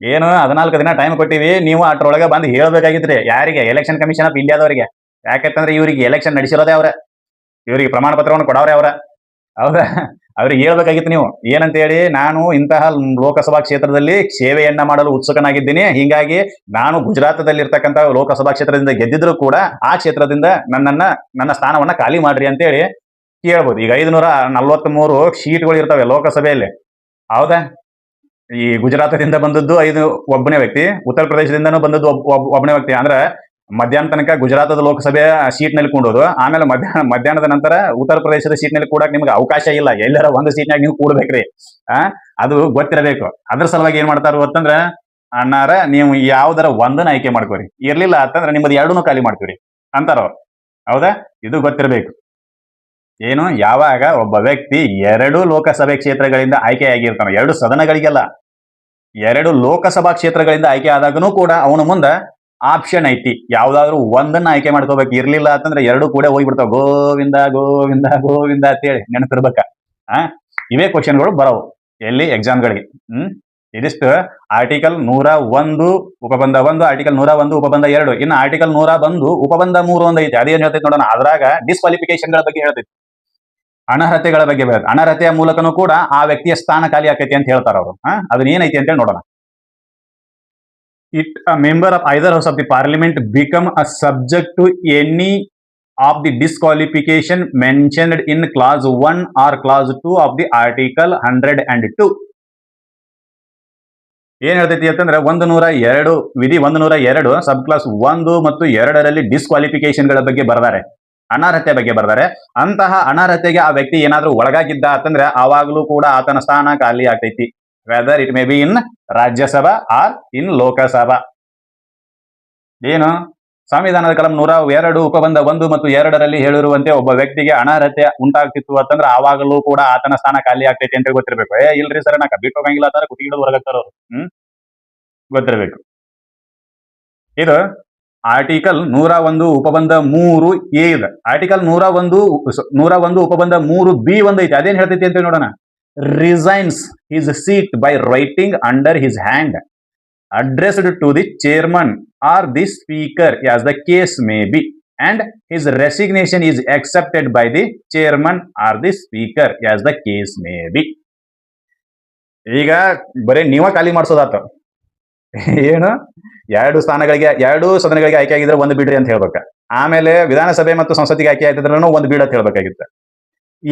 ಏನು 14 ದಿನ ಟೈಮ್ ಕೊಟ್ಟಿವಿ, ನೀವು ಅಷ್ಟ್ರೊಳಗೆ ಬಂದು ಹೇಳ್ಬೇಕಾಗಿತ್ರಿ. ಯಾರಿಗೆ? ಎಲೆಕ್ಷನ್ ಕಮಿಷನ್ ಆಫ್ ಇಂಡಿಯಾದವರಿಗೆ. ಯಾಕಂತಂದ್ರೆ ಇವ್ರಿಗೆ ಎಲೆಕ್ಷನ್ ನಡೆಸಿರೋದೇ ಅವ್ರ, ಇವರಿಗೆ ಪ್ರಮಾಣ ಪತ್ರವನ್ನು ಕೊಡವ್ರೆ ಅವ್ರ. ಹೌದಾ? ಅವ್ರಿಗೆ ಹೇಳ್ಬೇಕಾಗಿತ್ತು ನೀವು ಏನಂತ ಹೇಳಿ, ನಾನು ಇಂತಹ ಲೋಕಸಭಾ ಕ್ಷೇತ್ರದಲ್ಲಿ ಸೇವೆಯನ್ನ ಮಾಡಲು ಉತ್ಸುಕನಾಗಿದ್ದೀನಿ, ಹೀಗಾಗಿ ನಾನು ಗುಜರಾತದಲ್ಲಿರ್ತಕ್ಕಂಥ ಲೋಕಸಭಾ ಕ್ಷೇತ್ರದಿಂದ ಗೆದ್ದಿದ್ರು ಕೂಡ ಆ ಕ್ಷೇತ್ರದಿಂದ ನನ್ನ ಸ್ಥಾನವನ್ನ ಖಾಲಿ ಮಾಡ್ರಿ ಅಂತೇಳಿ ಕೇಳ್ಬೋದು. ಈಗ 543 ಸೀಟ್ಗಳು ಇರ್ತವೆ ಲೋಕಸಭೆಯಲ್ಲಿ. ಹೌದಾ? ಈ ಗುಜರಾತದಿಂದ ಬಂದದ್ದು ಒಬ್ಬನೇ ವ್ಯಕ್ತಿ, ಉತ್ತರ ಪ್ರದೇಶದಿಂದನೂ ಬಂದದ್ದು ಒಬ್ಬನೇ ವ್ಯಕ್ತಿ. ಅಂದ್ರೆ ಮಧ್ಯಾಹ್ನ ತನಕ ಗುಜರಾತದ ಲೋಕಸಭೆಯ ಸೀಟ್ನಲ್ಲಿ ಕೂಡೋದು, ಆಮೇಲೆ ಮಧ್ಯಾಹ್ನದ ನಂತರ ಉತ್ತರ ಪ್ರದೇಶದ ಸೀಟ್ನಲ್ಲಿ ಕೂಡಕ್ ನಿಮ್ಗೆ ಅವಕಾಶ ಇಲ್ಲ. ಎಲ್ಲರ ಒಂದು ಸೀಟ್ನಾಗ ನೀವು ಕೂಡ್ಬೇಕ್ರಿ. ಅದು ಗೊತ್ತಿರಬೇಕು. ಅದ್ರ ಸಲುವಾಗಿ ಏನ್ ಮಾಡ್ತಾರ ಅಂತಂದ್ರ, ಅಣ್ಣಾರ ನೀವು ಯಾವ್ದಾರ ಒಂದನ್ನ ಆಯ್ಕೆ ಮಾಡ್ಕೋರಿ, ಇರ್ಲಿಲ್ಲ ಅಂತಂದ್ರೆ ನಿಮ್ಮದು ಎರಡನ್ನೂ ಖಾಲಿ ಮಾಡ್ತೀರಿ ಅಂತಾರ ಅವ್ರು. ಹೌದಾ? ಇದು ಗೊತ್ತಿರಬೇಕು. ಏನು, ಯಾವಾಗ ಒಬ್ಬ ವ್ಯಕ್ತಿ 2 ಲೋಕಸಭೆ ಕ್ಷೇತ್ರಗಳಿಂದ ಆಯ್ಕೆಯಾಗಿರ್ತಾನೆ, 2 ಸದನಗಳಿಗೆಲ್ಲ, 2 ಲೋಕಸಭಾ ಕ್ಷೇತ್ರಗಳಿಂದ ಆಯ್ಕೆ ಆದಾಗನೂ ಕೂಡ ಅವನ ಮುಂದೆ ಆಪ್ಷನ್ ಐತಿ, ಯಾವ್ದಾದ್ರು ಒಂದನ್ನ ಆಯ್ಕೆ ಮಾಡ್ಕೋಬೇಕು. ಇರ್ಲಿಲ್ಲ ಅಂತಂದ್ರೆ 2 ಕೂಡ ಹೋಗ್ಬಿಡ್ತಾವ, ಗೋವಿಂದ ಗೋವಿಂದ ಗೋವಿಂದ ಅಂತೇಳಿ ನೆನಪಿರ್ಬೇಕ. ಇವೇ ಕ್ವಶನ್ಗಳು ಬರವು ಎಲ್ಲಿ ಎಕ್ಸಾಮ್ಗಳಿಗೆ. ಇದಿಷ್ಟು ಆರ್ಟಿಕಲ್ 101 ಉಪಬಂಧ 1, ಆರ್ಟಿಕಲ್ 101 ಉಪಬಂಧ 2. ಇನ್ನು ಆರ್ಟಿಕಲ್ 101 ಉಪಬಂಧ 3 ಒಂದು ಐತಿ. ಅದೇನ್ ಹೇಳ್ತೈತಿ ನೋಡೋಣ. ಅದ್ರಾಗ ಡಿಸ್ಕ್ವಾಲಿಫಿಕೇಶನ್ಗಳ ಬಗ್ಗೆ ಹೇಳ್ತೈತಿ, ಅನರ್ಹತೆಗಳ ಬಗ್ಗೆ ಬರುತ್ತೆ. ಅನರ್ಹತೆಯ ಮೂಲಕನೂ ಕೂಡ ಆ ವ್ಯಕ್ತಿಯ ಸ್ಥಾನ ಖಾಲಿ ಆಕೈತಿ ಅಂತ ಹೇಳ್ತಾರ ಅವರು. ಅದನ್ನ ಏನೈತಿ ಅಂತೇಳಿ ನೋಡೋಣ. It a member of either house of the parliament become a subject to any of the disqualification mentioned in clause 1 or clause 2 of the article 102. ಏನ್ ಹೇಳ್ತೈತಿ ಅಂತಂದ್ರೆ 102 ವಿಧಿ 102 ಸಬ್ ಕ್ಲಾಸ್ 1 ಮತ್ತು 2ರಲ್ಲಿ ಡಿಸ್ಕ್ವಾಲಿಫಿಕೇಶನ್ಗಳ ಬಗ್ಗೆ ಬರ್ದಾರೆ, ಅನರ್ಹತೆ ಬಗ್ಗೆ ಬರ್ದಾರೆ. ಅಂತಹ ಅನರ್ಹತೆಗೆ ಆ ವ್ಯಕ್ತಿ ಏನಾದ್ರೂ ಒಳಗಾಗಿದ್ದ ಅಂತಂದ್ರೆ ಆವಾಗಲೂ ಕೂಡ ಆತನ ಸ್ಥಾನ ಖಾಲಿ ಆಗ್ತೈತಿ, whether it may be in Rajya Sabha or in Lok Sabha. ಏನು, ಸಂವಿಧಾನದ ಕಲಂ 102 ಉಪಬಂಧ 1 ಮತ್ತು 2ರಲ್ಲಿ ಹೇಳಿರುವಂತೆ ಒಬ್ಬ ವ್ಯಕ್ತಿಗೆ ಅನರ್ಹತೆ ಉಂಟಾಗ್ತಿತ್ತು ಅಂತಂದ್ರೆ ಆವಾಗಲೂ ಕೂಡ ಆತನ ಸ್ಥಾನ ಖಾಲಿ ಆಗ್ತೈತಿ ಅಂತ ಗೊತ್ತಿರಬೇಕು. ಇಲ್ರಿ ಸರ್ ನಾ ಬಿಟ್ಟು ಹೋಗಂಗಿಲ್ಲ ಅಂತಾರೆ, ಕುಟಿ ಹಿಡಿದು ಹೊರಗಾಗ್ತಾರ ಅವರು. ಗೊತ್ತಿರಬೇಕು. ಇದು ಆರ್ಟಿಕಲ್ 101 ಉಪಬಂಧ 3 ಎ ಇದೆ. ಆರ್ಟಿಕಲ್ 101 ಉಪಬಂಧ 3 ಬಿ ಒಂದು ಐತಿ. ಅದೇನ್ ಹೇಳ್ತೈತಿ ಅಂತ ನೋಡೋಣ. ರಿಸೈನ್ಸ್ his seat by writing under his hand addressed to the chairman or the speaker as the case may be, and his resignation is accepted by the chairman or the speaker as the case may be. ಈಗ ಬರೀ ನೀವ ಖಾಲಿ ಮಾಡಿಸೋದಾತ. ಏನು, 2 ಸ್ಥಾನಗಳಿಗೆ 2 ಸದನಗಳಿಗೆ ಆಯ್ಕೆ ಆಗಿದ್ರೆ ಒಂದು ಬಿಡ್ರಿ ಅಂತ ಹೇಳ್ಬೇಕ. ಆಮೇಲೆ ವಿಧಾನಸಭೆ ಮತ್ತು ಸಂಸತ್ತಿಗೆ ಆಯ್ಕೆ ಆಗಿದ್ರೂ ಒಂದು ಬಿಡ ಅಂತ ಹೇಳ್ಬೇಕಾಗಿತ್ತು.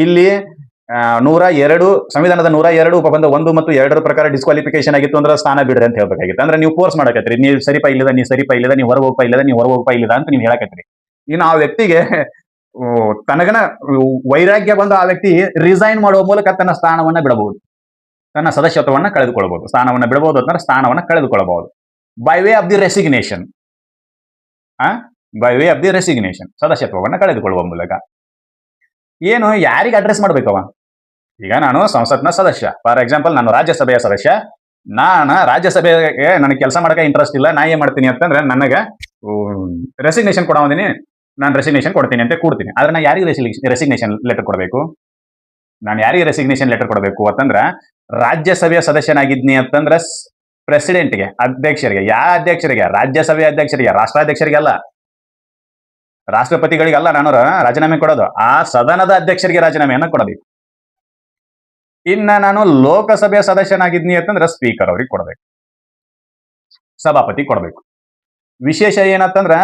ಇಲ್ಲಿ 102 ಸಂವಿಧಾನದ 102 ಉಪಬಂಧ 1 ಮತ್ತು 2 ಪ್ರಕಾರ ಡಿಸ್ಕ್ವಾಲಿಫಿಕೇಶನ್ ಆಗಿತ್ತು ಅಂದ್ರೆ ಸ್ಥಾನ ಬಿಡ್ರಿ ಅಂತ ಹೇಳ್ಬೇಕಾಗಿತ್ತು. ಅಂದ್ರೆ ನೀವು ಫೋರ್ಸ್ ಮಾಡಕತ್ರಿ, ನೀವು ಸರಿಪಾ ಇಲ್ಲದ, ನೀವು ಸರಿಪಾ ಇಲ್ಲದ, ನೀವು ಹೊರಗೆ ಹೋಗ್ಪಾ ಇಲ್ಲದ, ನೀವು ಹೊರಗೆ ಹೋಗ್ಪಾ ಇಲ್ಲದ ಅಂತ ನೀವು ಹೇಳಕತ್ರಿ. ಇನ್ನು ಆ ವ್ಯಕ್ತಿಗೆ ತನಗನ ವೈರಾಗ್ಯ ಬಂದು ಆ ವ್ಯಕ್ತಿ ರಿಸೈನ್ ಮಾಡುವ ಮೂಲಕ ತನ್ನ ಸ್ಥಾನವನ್ನ ಬಿಡಬಹುದು, ತನ್ನ ಸದಸ್ಯತ್ವವನ್ನ ಕಳೆದುಕೊಳ್ಳಬಹುದು. ಸ್ಥಾನವನ್ನ ಬಿಡಬಹುದು ಅಂದ್ರೆ ಸ್ಥಾನವನ್ನ ಕಳೆದುಕೊಳ್ಳಬಹುದು by way of the resignation. By way of the resignation, ಸದಸ್ಯತ್ವವನ್ನ ಕಳೆದುಕೊಳ್ಳುವ ಮೂಲಕ. ಏನು, ಯಾರಿಗೆ ಅಡ್ರೆಸ್ ಮಾಡ್ಬೇಕವ? ಈಗ ನಾನು ಸಂಸತ್ನ ಸದಸ್ಯ, ಫಾರ್ ಎಕ್ಸಾಂಪಲ್ ನಾನು ರಾಜ್ಯಸಭೆಯ ಸದಸ್ಯ. ನಾನು ರಾಜ್ಯಸಭೆಗೆ ನನಗೆ ಕೆಲಸ ಮಾಡಕ್ಕೆ ಇಂಟ್ರೆಸ್ಟ್ ಇಲ್ಲ, ನಾ ಏನ್ ಮಾಡ್ತೀನಿ ಅಂತಂದ್ರೆ ನನಗೆ ರೆಸಿಗ್ನೇಷನ್ ಕೊಡೋದಿನಿ, ನಾನು ರೆಸಿಗ್ನೇಷನ್ ಕೊಡ್ತೀನಿ ಅಂತ ಕೂಡ್ತೀನಿ. ಆದ್ರೆ ನಾ ಯಾರಿಗೆ ರೆಸಿಗ್ನೇಷನ್ ಲೆಟರ್ ಕೊಡಬೇಕು? ನಾನು ಯಾರಿಗೆ ರೆಸಿಗ್ನೇಷನ್ ಲೆಟರ್ ಕೊಡಬೇಕು ಅಂತಂದ್ರೆ ರಾಜ್ಯಸಭೆಯ ಸದಸ್ಯನಾಗಿದ್ನಿ ಅಂತಂದ್ರೆ ಪ್ರೆಸಿಡೆಂಟ್ಗೆ, ಅಧ್ಯಕ್ಷರಿಗೆ. ಯಾವ ಅಧ್ಯಕ್ಷರಿಗೆ? ರಾಜ್ಯಸಭೆಯ ಅಧ್ಯಕ್ಷರಿಗೆ, ರಾಷ್ಟ್ರಾಧ್ಯಕ್ಷರಿಗೆ ಅಲ್ಲ, ರಾಷ್ಟ್ರಪತಿಗಳಿಗಲ್ಲ ನಾನು ರಾಜೀನಾಮೆ ಕೊಡೋದು. ಆ ಸದನದ ಅಧ್ಯಕ್ಷರಿಗೆ ರಾಜೀನಾಮೆಯನ್ನು ಕೊಡಬೇಕು. ಇನ್ನ ನಾನು ಲೋಕಸಭೆಯ ಸದಸ್ಯನಾಗಿದ್ನಿ ಅಂತಂದ್ರೆ ಸ್ಪೀಕರ್ ಅವ್ರಿಗೆ ಕೊಡಬೇಕು, ಸಭಾಪತಿ ಕೊಡಬೇಕು. ವಿಶೇಷ ಏನಂತಂದ್ರ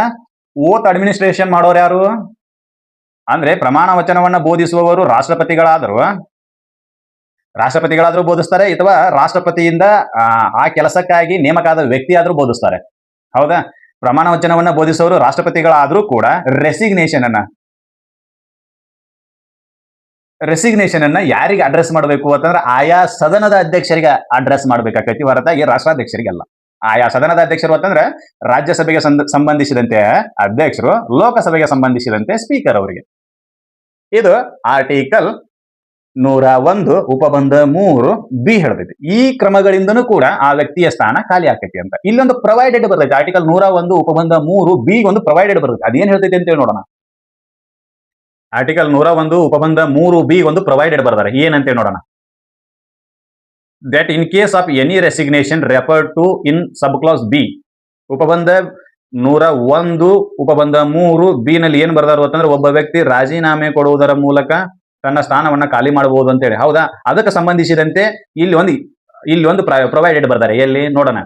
ಓತ್ ಅಡ್ಮಿನಿಸ್ಟ್ರೇಷನ್ ಮಾಡೋರು ಯಾರು ಅಂದ್ರೆ ಪ್ರಮಾಣ ವಚನವನ್ನ ಬೋಧಿಸುವವರು ರಾಷ್ಟ್ರಪತಿಗಳಾದ್ರೂ ಬೋಧಿಸ್ತಾರೆ, ಅಥವಾ ರಾಷ್ಟ್ರಪತಿಯಿಂದ ಆ ಕೆಲಸಕ್ಕಾಗಿ ನೇಮಕ ಆದ ವ್ಯಕ್ತಿ ಆದ್ರೂ ಬೋಧಿಸ್ತಾರೆ. ಹೌದಾ? ಪ್ರಮಾಣ ವಚನವನ್ನ ಬೋಧಿಸುವವರು ರಾಷ್ಟ್ರಪತಿಗಳಾದ್ರೂ ಕೂಡ ರೆಸಿಗ್ನೇಷನ್ ಅನ್ನ ಯಾರಿಗೆ ಅಡ್ರೆಸ್ ಮಾಡಬೇಕು ಅಂತಂದ್ರೆ ಆಯಾ ಸದನದ ಅಧ್ಯಕ್ಷರಿಗೆ ಅಡ್ರೆಸ್ ಮಾಡ್ಬೇಕಾಗೈತಿ, ಹೊರತಾಗಿ ರಾಷ್ಟ್ರಾಧ್ಯಕ್ಷರಿಗೆಲ್ಲ. ಆಯಾ ಸದನದ ಅಧ್ಯಕ್ಷರು ಅಂತಂದ್ರೆ ರಾಜ್ಯಸಭೆಗೆ ಸಂಬಂಧಿಸಿದಂತೆ ಅಧ್ಯಕ್ಷರು, ಲೋಕಸಭೆಗೆ ಸಂಬಂಧಿಸಿದಂತೆ ಸ್ಪೀಕರ್ ಅವರಿಗೆ. ಇದು ಆರ್ಟಿಕಲ್ 101 ಉಪಬಂಧ 3 ಬಿ ಹೇಳ್ತೈತಿ. ಈ ಕ್ರಮಗಳಿಂದನೂ ಕೂಡ ಆ ವ್ಯಕ್ತಿಯ ಸ್ಥಾನ ಖಾಲಿ ಆಗ್ತೈತಿ ಅಂತ. ಇಲ್ಲೊಂದು ಪ್ರೊವೈಡೆಡ್ ಬರ್ತೈತಿ, ಆರ್ಟಿಕಲ್ 101 ಉಪಬಂಧ 3 ಬಿ ಒಂದು ಪ್ರೊವೈಡೆಡ್ ಬರ್ತೈತಿ. ಅದೇನ್ ಹೇಳ್ತೈತಿ ಅಂತ ಹೇಳಿ ನೋಡೋಣ. ಆರ್ಟಿಕಲ್ 101 ಉಪಬಂಧ 3 ಬಿ ಒಂದು ಪ್ರೊವೈಡೆಡ್ ಬರ್ತಾರೆ, ಏನಂತ ನೋಡೋಣ. that in case of any resignation referred to in subclause B, ಉಪಬಂಧ 101 ಉಪಬಂಧ 3 B ನಲ್ಲಿ ಏನ್ ಬರ್ದಾರು ಅಂತಂದ್ರೆ ಒಬ್ಬ ವ್ಯಕ್ತಿ ರಾಜೀನಾಮೆ ಕೊಡುವುದರ ಮೂಲಕ ತನ್ನ ಸ್ಥಾನವನ್ನ ಖಾಲಿ ಮಾಡಬಹುದು ಅಂತೇಳಿ. ಹೌದಾ? ಅದಕ್ಕೆ ಸಂಬಂಧಿಸಿದಂತೆ ಇಲ್ಲಿ ಒಂದು ಪ್ರೊವೈಡೆಡ್ ಬರ್ತಾರೆ. ಎಲ್ಲಿ ನೋಡೋಣ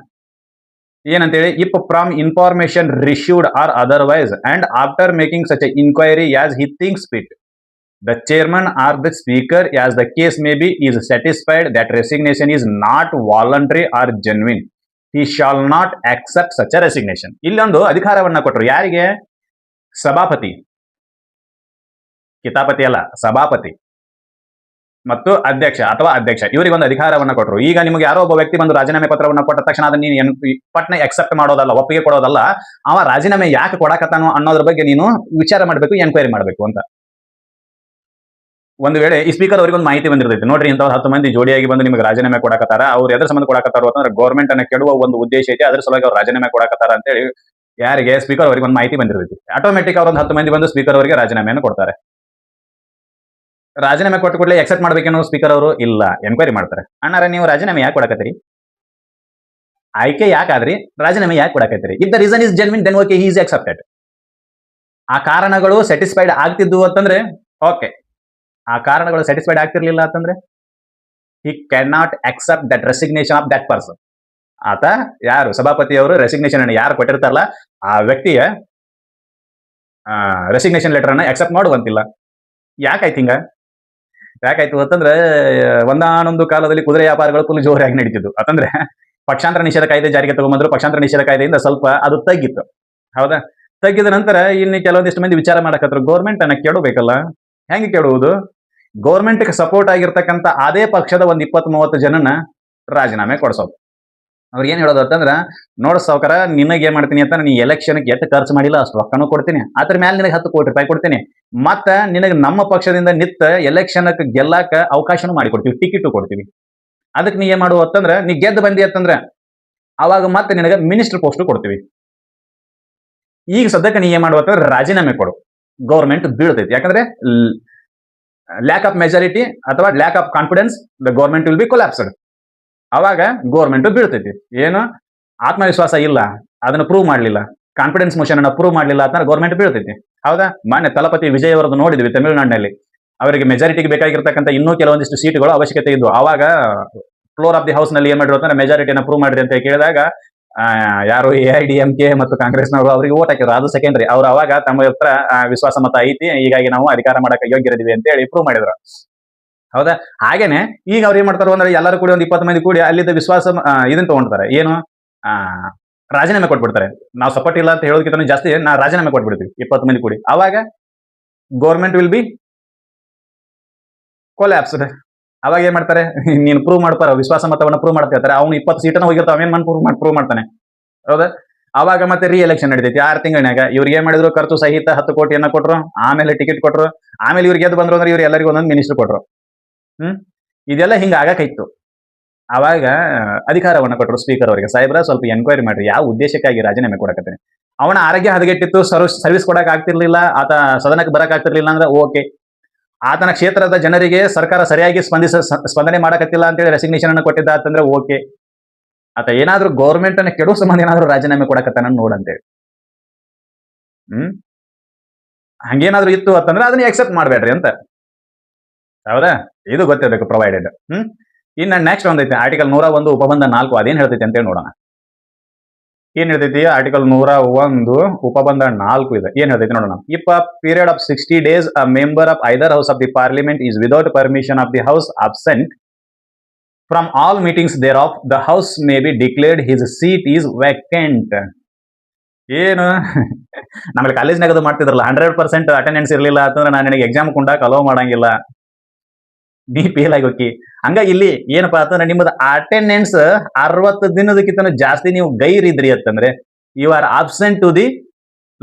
ಏನಂತೇಳಿ. If from information received or otherwise and after making such a inquiry as he thinks fit, the chairman or the speaker, as the case may be, is satisfied that resignation is not voluntary or genuine, he shall not accept such a resignation. ಇಲ್ಲೊಂದು ಅಧಿಕಾರವನ್ನ ಕೊಟ್ಟರು. ಯಾರಿಗೆ? ಸಭಾಪತಿ, ಕಿತಾಪತಿ ಅಲ್ಲ, ಸಭಾಪತಿ ಮತ್ತು ಅಧ್ಯಕ್ಷ ಅಥವಾ ಅಧ್ಯಕ್ಷ, ಇವರಿಗೆ ಒಂದು ಅಧಿಕಾರವನ್ನ ಕೊಟ್ಟರು. ಈಗ ನಿಮಗೆ ಯಾರೋ ಒಬ್ಬ ವ್ಯಕ್ತಿ ಬಂದು ರಾಜೀನಾಮೆ ಪತ್ರವನ್ನ ಕೊಟ್ಟ ತಕ್ಷಣ ಅದನ್ನ ನೀನು ಪಟ್ನೆ ಅಕ್ಸೆಪ್ಟ್ ಮಾಡೋದಲ್ಲ, ಒಪ್ಪಿಗೆ ಕೊಡೋದಲ್ಲ. ಅವ ರಾಜೀನಾಮೆ ಯಾಕೆ ಕೊಡಕತ್ತಾನೋ ಅನ್ನೋದ್ರ ಬಗ್ಗೆ ನೀನು ವಿಚಾರ ಮಾಡಬೇಕು, ಎನ್ಕ್ವೈರಿ ಮಾಡಬೇಕು ಅಂತ. ಒಂದು ವೇಳೆ ಈ ಸ್ಪೀಕರ್ ಅವರಿಗೆ ಒಂದು ಮಾಹಿತಿ ಬಂದಿರ್ತೈತಿ, ನೋಡ್ರಿ ಇಂಥ 10 ಮಂದಿ ಜೋಡಿಯಾಗಿ ಬಂದು ನಿಮಗೆ ರಾಜೀನಾಮೆ ಕೊಡಕತ್ತಾರ, ಅವ್ರು ಎದ್ರ ಸಂಬಂಧ ಕೊಡಕತ್ತಾರ ಅಂತಂದ್ರೆ ಗೌರ್ಮೆಂಟ್ ಅನ್ನ ಕೆಡುವ ಒಂದು ಉದ್ದೇಶ ಐತಿ, ಅದ್ರ ಸಲುವಾಗಿ ಅವ್ರು ರಾಜೀನಾಮೆ ಕೊಡಕತ್ತಾರ ಅಂತೇಳಿ ಯಾರಿಗೆ? ಸ್ಪೀಕರ್ ಅವರಿಗೆ ಒಂದು ಮಾಹಿತಿ ಬಂದಿರ್ತೈತಿ. ಆಟೋಮೆಟಿಕ್ ಅವ್ರೊಂದು 10 ಮಂದಿ ಬಂದು ಸ್ಪೀಕರ್ ಅವರಿಗೆ ರಾಜೀನಾಮೆಯನ್ನು ಕೊಡ್ತಾರೆ. ರಾಜೀನಾಮೆ ಕೊಟ್ಟು ಕೂಡಲೇ ಎಕ್ಸೆಪ್ಟ್ ಮಾಡ್ಬೇಕೇನೋ ಸ್ಪೀಕರ್ ಅವರು? ಇಲ್ಲ, ಎನ್ಕ್ವೈರಿ ಮಾಡ್ತಾರೆ. ಅಣ್ಣಾರ ನೀವು ರಾಜೀನಾಮೆ ಯಾಕೆ ಕೊಡಕತ್ತೀರಿ? ಆಯ್ಕೆ ಯಾಕಾದ್ರಿ? ರಾಜೀನಾಮೆ ಯಾಕೆ ಕೊಡಕತ್ತೀರಿ? If the reason is genuine then okay, he is accepted. ಆ ಕಾರಣಗಳು ಸ್ಯಾಟಿಸ್ಫೈಡ್ ಆಗ್ತಿದ್ವು ಅಂತಂದ್ರೆ ಓಕೆ. ಆ ಕಾರಣಗಳು ಸ್ಯಾಟಿಸ್ಫೈಡ್ ಆಗ್ತಿರ್ಲಿಲ್ಲ ಅಂತಂದ್ರೆ ಹಿ can not accept that resignation of that person. ಆತ ಯಾರು ಸಭಾಪತಿಯವರು ರೆಸಿಗ್ನೇಷನ್ ಅನ್ನು ಯಾರು ಕೊಟ್ಟಿರ್ತಾರಲ್ಲ ಆ ವ್ಯಕ್ತಿಯ ರೆಸಿಗ್ನೇಷನ್ ಲೆಟರ್ ಅನ್ನ ಅಕ್ಸೆಪ್ಟ್ ಮಾಡುವಂತಿಲ್ಲ. ಯಾಕಾಯ್ತು ಹಿಂಗ? ಯಾಕಾಯ್ತು ಅಂತಂದ್ರೆ ಒಂದಾನೊಂದು ಕಾಲದಲ್ಲಿ ಕುದುರೆ ವ್ಯಾಪಾರಗಳು ಫುಲ್ ಜೋರಾಗಿ ನಡೀತಿದ್ವು. ಅಂತಂದ್ರೆ ಪಕ್ಷಾಂತರ ನಿಷೇಧ ಕಾಯ್ದೆ ಜಾರಿಗೆ ತಗೊಂಡ್ಬಂದ್ರು. ಪಕ್ಷಾಂತರ ನಿಷೇಧ ಕಾಯ್ದೆಯಿಂದ ಸ್ವಲ್ಪ ಅದು ತಗ್ಗಿತ್ತು. ಹೌದಾ? ತಗ್ಗಿದ ನಂತರ ಇನ್ನು ಕೆಲವೊಂದಿಷ್ಟು ಮಂದಿ ವಿಚಾರ ಮಾಡಕತ್ರು, ಗೌರ್ಮೆಂಟ್ ಅನ್ನ ಕೆಡಬೇಕಲ್ಲ. ಹೆಂಗೆ ಕೆಡುವುದು? ಗೌರ್ಮೆಂಟ್ಗೆ ಸಪೋರ್ಟ್ ಆಗಿರ್ತಕ್ಕಂಥ ಅದೇ ಪಕ್ಷದ ಒಂದು 20-30 ಜನನ ರಾಜೀನಾಮೆ ಕೊಡ್ಸೋದು. ಅವ್ರಿಗೆ ಏನ್ ಹೇಳೋದು ಅಂತಂದ್ರ, ನೋಡ ಸಾವ್ಕಾರ, ನಿನಗೆ ಏನ್ ಮಾಡ್ತೀನಿ ಅಂತ, ನೀ ಎಲೆಕ್ಷನ್ಗೆ ಎಷ್ಟು ಖರ್ಚು ಮಾಡಿಲ್ಲ ಅಷ್ಟು ರೊಕ್ಕನೂ ಕೊಡ್ತೀನಿ, ಅದ್ರ ಮೇಲೆ ನಿನಗೆ 10 ಕೋಟಿ ರೂಪಾಯಿ ಕೊಡ್ತೀನಿ, ಮತ್ತ ನಿನಗೆ ನಮ್ಮ ಪಕ್ಷದಿಂದ ನಿತ್ತ ಎಲೆಕ್ಷನ್ ಗೆಲ್ಲಾಕ ಅವಕಾಶನೂ ಮಾಡಿಕೊಡ್ತೀವಿ, ಟಿಕೆಟ್ ಕೊಡ್ತೀವಿ. ಅದಕ್ಕೆ ನೀ ಏನ್ ಮಾಡುವ ಅಂತಂದ್ರ, ನೀ ಗೆದ್ದು ಬಂದಿ ಅಂತಂದ್ರ ಅವಾಗ ಮತ್ತೆ ನಿನಗೆ ಮಿನಿಸ್ಟರ್ ಪೋಸ್ಟ್ ಕೊಡ್ತೀವಿ. ಈಗ ಸದ್ಯಕ್ಕೆ ನೀ ಏನ್ ಮಾಡುವ ಅಂತಂದ್ರೆ ರಾಜೀನಾಮೆ ಕೊಡು, ಗೌರ್ಮೆಂಟ್ ಬೀಳ್ತೈತಿ. ಯಾಕಂದ್ರೆ ಲ್ಯಾಕ್ ಆಫ್ ಮೆಜಾರಿಟಿ ಅಥವಾ lack of confidence, the government will be collapsed. ಅವಾಗ ಗೌರ್ಮೆಂಟ್ ಬೀಳ್ತೈತಿ. ಏನು? ಆತ್ಮವಿಶ್ವಾಸ ಇಲ್ಲ, ಅದನ್ನ ಪ್ರೂವ್ ಮಾಡಲಿಲ್ಲ, ಕಾನ್ಫಿಡೆನ್ಸ್ ಮೋಷನ್ ಅನ್ನ ಪ್ರೂವ್ ಮಾಡಲಿಲ್ಲ ಅಂತಂದ್ರೆ ಗೌರ್ಮೆಂಟ್ ಬೀಳ್ತೈತಿ. ಹೌದಾ? ಮಾನ್ಯ ತಲಪತಿ ವಿಜಯ್ ಅವರದ್ದು ನೋಡಿದ್ವಿ ತಮಿಳುನಾಡಿನಲ್ಲಿ. ಅವರಿಗೆ ಮೆಜಾರಿಟಿಗೆ ಬೇಕಾಗಿರ್ತಕ್ಕಂಥ ಇನ್ನೂ ಕೆಲವೊಂದಿಷ್ಟು ಸೀಟ್ಗಳು ಅವಶ್ಯಕತೆ ಇದ್ವು. ಆವಾಗ ಫ್ಲೋರ್ ಆಫ್ ದಿ ಹೌಸ್ ನಲ್ಲಿ ಏನ್ ಮಾಡಿದ್ರು ಅಂತಂದ್ರೆ ಮೆಜಾರಿಟಿನ ಪ್ರೂವ್ ಮಾಡ್ರಿ ಅಂತ ಕೇಳಿದಾಗ ಯಾರು AIDMK ಮತ್ತು ಕಾಂಗ್ರೆಸ್ನವರು ಅವರಿಗೆ ಓಟ್ ಹಾಕಿದ್ರು. ಅದು ಸೆಕೆಂಡ್ರಿ. ಅವ್ರು ಅವಾಗ ತಮ್ಮ ಹತ್ರ ವಿಶ್ವಾಸ ಮತ ಐತಿ, ಹೀಗಾಗಿ ನಾವು ಅಧಿಕಾರ ಮಾಡಕ್ಕೆ ಯೋಗ್ಯರಿದೀವಿ ಅಂತ ಹೇಳಿ ಪ್ರೂವ್ ಮಾಡಿದ್ರು. ಹೌದಾ? ಹಾಗೇನೆ ಈಗ ಅವ್ರು ಏನ್ ಮಾಡ್ತಾರೋ ಅಂದ್ರೆ ಎಲ್ಲರೂ ಕೂಡಿ ಒಂದು 20 ಮಂದಿ ಕೂಡಿ ಅಲ್ಲಿದ್ದ ವಿಶ್ವಾಸ ಇದನ್ನ ತಗೊಂಡ್ತಾರೆ. ಏನು? ರಾಜೀನಾಮೆ ಕೊಟ್ಬಿಡ್ತಾರೆ. ನಾವು ಸಪೋರ್ಟ್ ಇಲ್ಲ ಅಂತ ಹೇಳೋದಕ್ಕಿಂತ ಜಾಸ್ತಿ ನಾವು ರಾಜೀನಾಮೆ ಕೊಟ್ಬಿಡ್ತೀವಿ 20 ಮಂದಿ ಕೂಡಿ. ಅವಾಗ ಗೌರ್ಮೆಂಟ್ ವಿಲ್ ಬಿ ಕೊಲ್ಯಾಪ್ಸ್ಡ್. ಅವಾಗ ಏನ್ ಮಾಡ್ತಾರೆ? ನೀನು ಪ್ರೂವ್ ಮಾಡ್ತಾರ, ವಿಶ್ವಾಸ ಮತವನ್ನ ಪ್ರೂವ್ ಮಾಡ್ತಾ ಇರ್ತಾರೆ. ಅವ್ನು 20 ಸೀಟನ್ನ ಹೋಗಿರ್ತಾವ, ಅವೇನ್ ಪ್ರೂವ್ ಮಾಡ್ತಾನೆ. ಹೌದಾ? ಅವಾಗ ಮತ್ತೆ ರೀ ಎಲೆಕ್ಷನ್ ನಡೀತೈತಿ 6 ತಿಂಗಳನ್ಯಾಗ. ಇವ್ರಿಗೆ ಏನ್ ಮಾಡಿದ್ರು? ಖರ್ಚು ಸಹಿತ 10 ಕೋಟಿಯನ್ನ ಕೊಟ್ರು, ಆಮೇಲೆ ಟಿಕೆಟ್ ಕೊಟ್ರು, ಆಮೇಲೆ ಇವ್ರಿಗೆ ಗೆದ್ದು ಬಂದ್ರು ಅಂದ್ರೆ ಇವ್ರು ಎಲ್ಲರಿಗೂ ಒಂದೊಂದು ಮಿನಿಸ್ಟರ್ ಕೊಟ್ರು. ಇದೆಲ್ಲ ಹಿಂಗ ಆಗಕ್ಕಾಯ್ತು. ಅವಾಗ ಅಧಿಕಾರವನ್ನ ಕೊಟ್ಟರು ಸ್ಪೀಕರ್ ಅವರಿಗೆ, ಸಾಹೇಬ್ರ ಸ್ವಲ್ಪ ಎನ್ಕ್ವೈರಿ ಮಾಡ್ರಿ, ಯಾವ ಉದ್ದೇಶಕ್ಕಾಗಿ ರಾಜೀನಾಮೆ ಕೊಡಕತ್ತೀನಿ. ಅವನ ಆರೋಗ್ಯ ಹದಗೆಟ್ಟಿತ್ತು, ಸರ್ವಿಸ್ ಕೊಡಕ್ ಆಗ್ತಿರ್ಲಿಲ್ಲ, ಆತ ಸದನಕ್ಕೆ ಬರಕ್ ಆಗ್ತಿರ್ಲಿಲ್ಲ ಅಂದ್ರೆ ಓಕೆ. ಆತನ ಕ್ಷೇತ್ರದ ಜನರಿಗೆ ಸರ್ಕಾರ ಸರಿಯಾಗಿ ಸ್ಪಂದನೆ ಮಾಡಕತ್ತಿಲ್ಲ ಅಂತೇಳಿ ರೆಸಿಗ್ನೇಷನ್ ಅನ್ನು ಕೊಟ್ಟಿದ್ದ ಅಂತಂದ್ರೆ ಓಕೆ. ಆತ ಏನಾದ್ರೂ ಗೌರ್ಮೆಂಟ್ ಅನ್ನ ಕೆಡುವ ಸಂಬಂಧ ಏನಾದ್ರೂ ರಾಜೀನಾಮೆ ಕೊಡಕತ್ತಾನ ನೋಡಂತೇಳಿ. ಹಂಗೇನಾದ್ರೂ ಇತ್ತು ಅಂತಂದ್ರೆ ಅದನ್ನ ಎಕ್ಸೆಪ್ಟ್ ಮಾಡ್ಬೇಡ್ರಿ ಅಂತ. ಹೌದಾ? ಇದು ಗೊತ್ತಿರಬೇಕು, ಪ್ರೊವೈಡೆಡ್. ಇನ್ನು ನೆಕ್ಸ್ಟ್ ಒಂದೈತೆ ಆರ್ಟಿಕಲ್ 101 ಉಪಬಂಧ 4. ಅದೇನ್ ಹೇಳ್ತೈತಿ ಅಂತೇಳಿ ನೋಡೋಣ. ಏನ್ ಹೇಳ್ತೈತಿ? ಆರ್ಟಿಕಲ್ 101 ಉಪಬಂಧ 4 ಇದೆ. ಏನ್ ಹೇಳ್ತೈತಿ ನೋಡೋಣ. If a period of 60 days a member of either house of the parliament is without permission of the house absent from all meetings thereof, the house may be declared his seat is vacant. ಏನು? ನಮ್ಮಲ್ಲಿ ಕಾಲೇಜ್ನಾಗ ಅದು ಮಾಡ್ತಿದ್ರಲ್ಲ, 100% attendance ಇರಲಿಲ್ಲ ಅಂತಂದ್ರೆ ನಾನು ನಿನಗೆ exam ಕೊಂಡಾಕ hello ಮಾಡಂಗಿಲ್ಲ, ನೀ ಫೇಲ್ ಆಗಿ ಹೋಗಿ. ಹಂಗ ಇಲ್ಲಿ ಏನಪ್ಪಾ ಅಂತಂದ್ರೆ ನಿಮ್ಮದು ಅಟೆಂಡೆನ್ಸ್ 60 ದಿನದಕ್ಕಿಂತ ಜಾಸ್ತಿ ನೀವು ಗೈರಿದ್ರಿ ಅಂತಂದ್ರೆ you are absent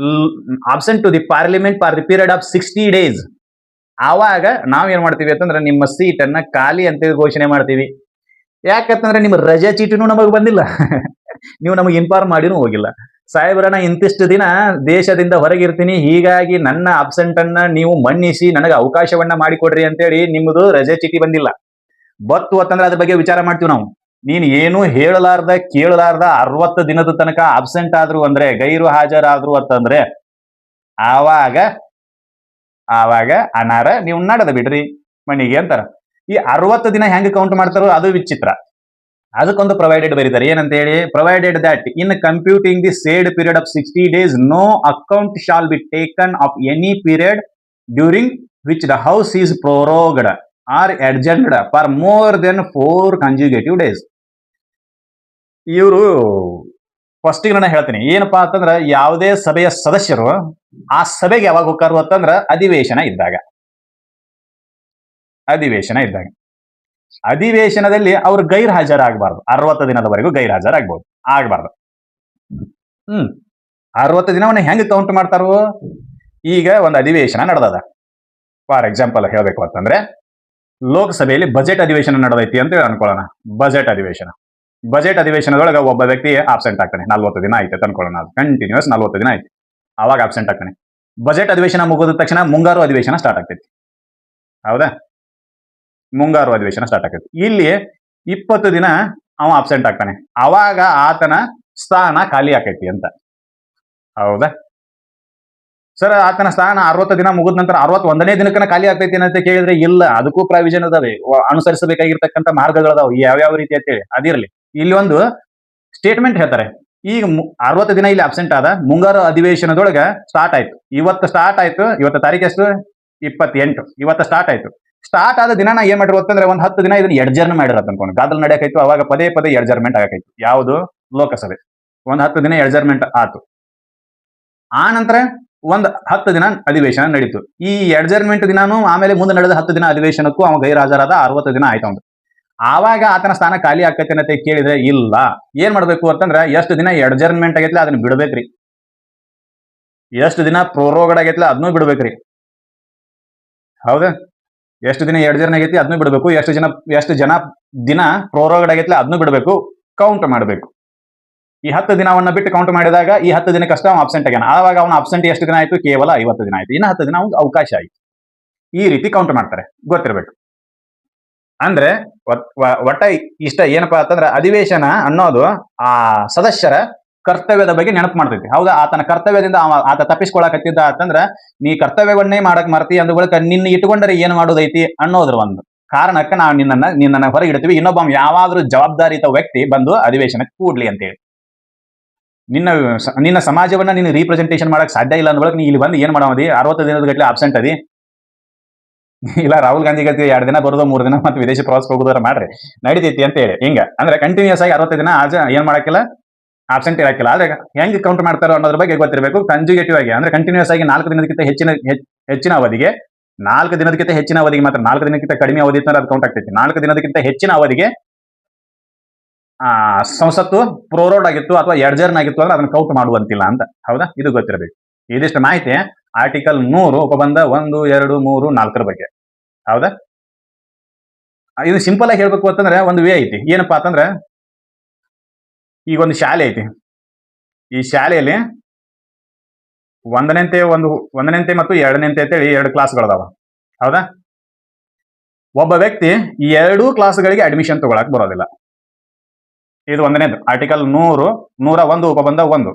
to the parliament for the period of 60 days. ಆವಾಗ ನಾವೇನ್ ಮಾಡ್ತೀವಿ ಅಂತಂದ್ರೆ ನಿಮ್ಮ ಸೀಟ್ ಅನ್ನ ಖಾಲಿ ಅಂತೇಳಿ ಘೋಷಣೆ ಮಾಡ್ತೀವಿ. ಯಾಕಂತಂದ್ರೆ ನಿಮ್ಮ ರಜಾ ಚೀಟಿನೂ ನಮಗೆ ಬಂದಿಲ್ಲ, ನೀವು ನಮಗೆ ಇನ್ಫಾರ್ಮ್ ಮಾಡಿನೂ ಹೋಗಿಲ್ಲ. ಸಾಹೇಬ್ರನ ಇಂತಿಷ್ಟು ದಿನ ದೇಶದಿಂದ ಹೊರಗಿರ್ತೀನಿ, ಹೀಗಾಗಿ ನನ್ನ ಅಬ್ಸೆಂಟ್ ಅನ್ನ ನೀವು ಮನ್ನಿಸಿ ನನಗೆ ಅವಕಾಶವನ್ನ ಮಾಡಿಕೊಡ್ರಿ ಅಂತೇಳಿ ನಿಮ್ಮದು ರಜೆ ಚೀಟಿ ಬಂದಿಲ್ಲ. ಬತ್ತು ಅಂತಂದ್ರೆ ಅದ್ರ ಬಗ್ಗೆ ವಿಚಾರ ಮಾಡ್ತೀವಿ ನಾವು. ನೀನ್ ಏನು ಹೇಳಲಾರ್ದ ಕೇಳಲಾರ್ದ 60 ದಿನದ ತನಕ ಅಬ್ಸೆಂಟ್ ಆದ್ರು ಅಂದ್ರೆ ಗೈರು ಹಾಜರಾದ್ರು ಅಂತಂದ್ರೆ ಆವಾಗ ಆವಾಗ ಅನಾರ ನೀವು ನಡದ ಬಿಡ್ರಿ ಮಣಿಗೆ ಅಂತಾರ. ಈ 60 ದಿನ ಹೆಂಗ್ ಕೌಂಟ್ ಮಾಡ್ತಾರೋ ಅದು ವಿಚಿತ್ರ. ಅದಕ್ಕೊಂದು ಪ್ರೊವೈಡೆಡ್ ಬರೀತಾರೆ ಏನಂತ ಹೇಳಿ, provided that in computing the said period of 60 days no account shall be taken of any period during which the house is prorogued or adjourned for more than 4 consecutive days. ಇವರು ಫಸ್ಟಿಗೆ ನಾನು ಹೇಳ್ತೀನಿ ಏನಪ್ಪಾ ಅಂತಂದ್ರೆ, ಯಾವುದೇ ಸಭೆಯ ಸದಸ್ಯರು ಆ ಸಭೆಗೆ ಯಾವಾಗ ಹೋಗ್ತಾರು ಅಂತಂದ್ರ ಅಧಿವೇಶನ ಇದ್ದಾಗ. ಅಧಿವೇಶನದಲ್ಲಿ ಅವ್ರು ಗೈರ್ ಹಾಜರಾಗಬಾರ್ದು. 60 ದಿನದವರೆಗೂ ಗೈರ್ ಹಾಜರಾಗಬಹುದು, ಆಗಬಾರ್ದು. 60 ದಿನವನ್ನ ಹೆಂಗ್ ಕೌಂಟ್ ಮಾಡ್ತಾರೋ, ಈಗ ಒಂದು ಅಧಿವೇಶನ ನಡೆದದ. ಫಾರ್ ಎಕ್ಸಾಂಪಲ್ ಹೇಳ್ಬೇಕು ಅಂತಂದ್ರೆ, ಲೋಕಸಭೆಯಲ್ಲಿ ಬಜೆಟ್ ಅಧಿವೇಶನ ನಡೆದೈತಿ ಅಂತ ಅನ್ಕೊಳ್ಳೋಣ. ಬಜೆಟ್ ಅಧಿವೇಶನದೊಳಗೆ ಒಬ್ಬ ವ್ಯಕ್ತಿ ಆಬ್ಸೆಂಟ್ ಆಗ್ತಾನೆ. 40 ದಿನ ಆಯ್ತು ಅನ್ಕೊಳ್ಳೋಣ, ಕಂಟಿನ್ಯೂಸ್ 40 ದಿನ ಆಯ್ತು, ಅವಾಗ ಆಬ್ಸೆಂಟ್ ಆಗ್ತಾನೆ. ಬಜೆಟ್ ಅಧಿವೇಶನ ಮುಗಿದ ತಕ್ಷಣ ಮುಂಗಾರು ಅಧಿವೇಶನ ಸ್ಟಾರ್ಟ್ ಆಗ್ತೈತಿ. ಹೌದಾ? ಮುಂಗಾರು ಅಧಿವೇಶನ ಸ್ಟಾರ್ಟ್ ಆಗ್ತೈತಿ. ಇಲ್ಲಿ 20 ದಿನ ಅವ ಆಬ್ಸೆಂಟ್ ಆಗ್ತಾನೆ, ಅವಾಗ ಆತನ ಸ್ಥಾನ ಖಾಲಿ ಆಕೈತಿ ಅಂತ. ಹೌದಾ ಸರ್? ಆತನ ಸ್ಥಾನ 60 ದಿನ ಮುಗಿದ ನಂತರ 61ನೇ ದಿನಕ್ಕನ ಖಾಲಿ ಆಗ್ತೈತಿ ಅಂತ ಕೇಳಿದ್ರೆ ಇಲ್ಲ, ಅದಕ್ಕೂ ಪ್ರಾವಿಷನ್ ಅದಾವೆ, ಅನುಸರಿಸಬೇಕಾಗಿರ್ತಕ್ಕಂಥ ಮಾರ್ಗಗಳದಾವೆ, ಯಾವ್ಯಾವ ರೀತಿ ಅಂತೇಳಿ. ಅದಿರಲಿ, ಇಲ್ಲಿ ಒಂದು ಸ್ಟೇಟ್ಮೆಂಟ್ ಹೇಳ್ತಾರೆ. ಈಗ 60 ದಿನ ಇಲ್ಲಿ ಅಬ್ಸೆಂಟ್ ಆದ, ಮುಂಗಾರು ಅಧಿವೇಶನದೊಳಗ ಸ್ಟಾರ್ಟ್ ಆಯ್ತು. ಇವತ್ತು ಸ್ಟಾರ್ಟ್ ಆಯ್ತು. ಇವತ್ತು ತಾರೀಕು ಎಷ್ಟು? 28. ಇವತ್ತು ಸ್ಟಾರ್ಟ್ ಆಯ್ತು. ಸ್ಟಾರ್ಟ್ ಆದ ದಿನ ಏನ್ ಮಾಡಿರೋ ಅಂತಂದ್ರೆ, ಒಂದು 10 ದಿನ ಇದನ್ನ ಎಡ್ಜರ್ನ್ ಮಾಡಿರತ್ತ ಅನ್ಕೊಂಡು ಗಾದಲ್ ನಡೆಯಕಾಯ್ತು. ಅವಾಗ ಪದೇ ಎಡ್ಜರ್ಮೆಂಟ್ ಆಗಕಾಯ್ತು. ಯಾವುದು? ಲೋಕಸಭೆ. ಒಂದು 10 ದಿನ ಎಡ್ಜರ್ಮೆಂಟ್ ಆತು. ಆ ನಂತರ ಒಂದು 10 ದಿನ ಅಧಿವೇಶನ ನಡೀತು. ಈ ಎಡ್ಜರ್ಮೆಂಟ್ ದಿನಾನು ಆಮೇಲೆ ಮುಂದೆ ನಡೆದ 10 ದಿನ ಅಧಿವೇಶನಕ್ಕೂ ಅವ ಗೈರಾಜರಾದ. 60 ದಿನ ಆಯ್ತು. ಅವ್ನು ಆವಾಗ ಆತನ ಸ್ಥಾನ ಖಾಲಿ ಆಕೈತೆ ಅಂತ ಕೇಳಿದ್ರೆ ಇಲ್ಲ. ಏನ್ ಮಾಡ್ಬೇಕು ಅಂತಂದ್ರ, ಎಷ್ಟು ದಿನ ಎಡ್ಜರ್ಮೆಂಟ್ ಆಗೈತ್ಲ ಅದನ್ನ ಬಿಡ್ಬೇಕ್ರಿ, ಎಷ್ಟು ದಿನ ಪ್ರೋರೋಗಡ್ ಆಗೈತ್ಲ ಅದನ್ನೂ ಬಿಡ್ಬೇಕ್ರಿ. ಹೌದಾ? ಎಷ್ಟು ದಿನ ಎಡ್ಜರ್ನ್ ಆಗೈತಿ ಅದನ್ನೂ ಬಿಡಬೇಕು, ಎಷ್ಟು ಜನ ದಿನ ಪ್ರೋರೋಗಡ್ ಆಗೈತ್ಲ ಅದನ್ನೂ ಬಿಡಬೇಕು, ಕೌಂಟ್ ಮಾಡಬೇಕು. ಈ 10 ದಿನವನ್ನ ಬಿಟ್ಟು ಕೌಂಟ್ ಮಾಡಿದಾಗ ಈ 10 ದಿನಕ್ಕಷ್ಟ ಅವ್ನು ಅಬ್ಸೆಂಟ್ ಆಗ್ಯಾನ. ಆವಾಗ ಅವನ ಅಬ್ಸೆಂಟ್ ಎಷ್ಟು ದಿನ ಆಯ್ತು? ಕೇವಲ 50 ದಿನ ಆಯ್ತು. ಇನ್ನು 10 ದಿನ ಅವ್ನಿಗೆ ಅವಕಾಶ ಆಯ್ತು. ಈ ರೀತಿ ಕೌಂಟ್ ಮಾಡ್ತಾರೆ, ಗೊತ್ತಿರಬೇಕು. ಅಂದ್ರೆ ಒಟ್ಟ ಇಷ್ಟ ಏನಪ್ಪಾ ಅಂತಂದ್ರೆ, ಅಧಿವೇಶನ ಅನ್ನೋದು ಆ ಸದಸ್ಯರ ಕರ್ತವ್ಯದ ಬಗ್ಗೆ ನೆನಪು ಮಾಡ್ತೈತಿ. ಹೌದಾ? ಆತನ ಕರ್ತವ್ಯದಿಂದ ಆತ ತಪ್ಪಿಸ್ಕೊಳಕತ್ತಿದ್ದ ಅಂತಂದ್ರ, ನೀ ಕರ್ತವ್ಯವನ್ನೇ ಮಾಡಕ್ ಮರ್ತಿ ಅಂದ ಬಳಿಕ ನಿನ್ನ ಇಟ್ಕೊಂಡ್ರೆ ಏನ್ ಮಾಡೋದೈತಿ ಅನ್ನೋದ್ರ ಒಂದು ಕಾರಣಕ್ಕೆ ನಾವು ನಿನ್ನನ್ನ ಹೊರಗಿಡ್ತೀವಿ. ಇನ್ನೊಬ್ಬ ಯಾವಾದ್ರೂ ಜವಾಬ್ದಾರಿತ ವ್ಯಕ್ತಿ ಬಂದು ಅಧಿವೇಶನಕ್ಕೆ ಕೂಡ್ಲಿ ಅಂತೇಳಿ. ನಿನ್ನ ಸಮಾಜವನ್ನ ನೀನು ರೀಪ್ರೆಸೆಂಟೇಷನ್ ಮಾಡಕ್ ಸಾಧ್ಯ ಇಲ್ಲ ಅಂದ ಬಳಿಕ ನೀ ಇಲ್ಲಿ ಬಂದು ಏನ್ ಮಾಡೋದಿ? 60 ದಿನದ ಗಟ್ಟಲೆ ಆಬ್ಸೆಂಟ್ ಅದಿ. ಇಲ್ಲ ರಾಹುಲ್ ಗಾಂಧಿ ಗತಿ 2 ದಿನ ಬರೋದು 3 ದಿನ ಮತ್ತೆ ವಿದೇಶಿ ಪ್ರವಾಸಕ್ಕೆ ಹೋಗೋದಾರ ಮಾಡ್ರಿ, ನಡಿತೈತಿ ಅಂತ ಹೇಳಿ. ಹಿಂಗ ಅಂದ್ರೆ ಕಂಟಿನ್ಯೂಸ್ ಆಗಿ 60 ದಿನ ಏನ್ ಮಾಡಕ್ಕಿಲ್ಲ, ಆಬ್ಸೆಂಟ್ ಇರಕ್ಕಿಲ್ಲ. ಆದ್ರೆ ಹೆಂಗ್ ಕೌಂಟ್ ಮಾಡ್ತಾರೋ ಅನ್ನೋದ್ರ ಬಗ್ಗೆ ಗೊತ್ತಿರಬೇಕು. ಕನ್ಜುಗೇಟಿವ್ ಆಗಿ ಅಂದ್ರೆ ಕಂಟಿನ್ಯೂಸ್ ಆಗಿ 4 ದಿನಕ್ಕಿಂತ ಹೆಚ್ಚಿನ ಅವಧಿಗೆ, 4 ದಿನದಕ್ಕಿಂತ ಹೆಚ್ಚಿನ ಅವಧಿಗೆ ಮಾತ್ರ. 4 ದಿನಕ್ಕಿಂತ ಕಡಿಮೆ ಅವಧಿ ಇತ್ತು ಅದು ಕೌಂಟ್ ಆಗ್ತೈತಿ. 4 ದಿನದಕ್ಕಿಂತ ಹೆಚ್ಚಿನ ಅವಧಿಗೆ ಸಂಸತ್ತು ಪ್ರೋರೋಡ್ ಆಗಿತ್ತು ಅಥವಾ ಎಡ್ಜರ್ನ್ ಆಗಿತ್ತು ಅಂದ್ರೆ ಅದನ್ನ ಕೌಂಟ್ ಮಾಡುವಂತಿಲ್ಲ ಅಂತ. ಹೌದಾ? ಇದು ಗೊತ್ತಿರಬೇಕು. ಇದಿಷ್ಟು ಮಾಹಿತಿ ಆರ್ಟಿಕಲ್ 100 ಉಪಬಂಧ 1, 2, 3, 4 ಬಗ್ಗೆ. ಹೌದಾ? ಇದು ಸಿಂಪಲ್ ಆಗಿ ಹೇಳ್ಬೇಕು ಅಂತಂದ್ರೆ ಒಂದು ವೇ ಐತಿ. ಏನಪ್ಪಾ ಅಂತಂದ್ರೆ, ಈಗ ಒಂದು ಶಾಲೆ ಐತಿ. ಈ ಶಾಲೆಯಲ್ಲಿ ಒಂದನೆಂತೆ ಮತ್ತು ಎರಡನೆಂತೆ ಅಂತೇಳಿ 2 ಕ್ಲಾಸ್ಗಳದಾವ. ಹೌದಾ? ಒಬ್ಬ ವ್ಯಕ್ತಿ ಈ 2 ಕ್ಲಾಸ್ಗಳಿಗೆ ಅಡ್ಮಿಷನ್ ತಗೊಳಕ್ ಬರೋದಿಲ್ಲ. ಇದು 1ನೇದು ಆರ್ಟಿಕಲ್ 100, 101 ಉಪಬಂಧ 1.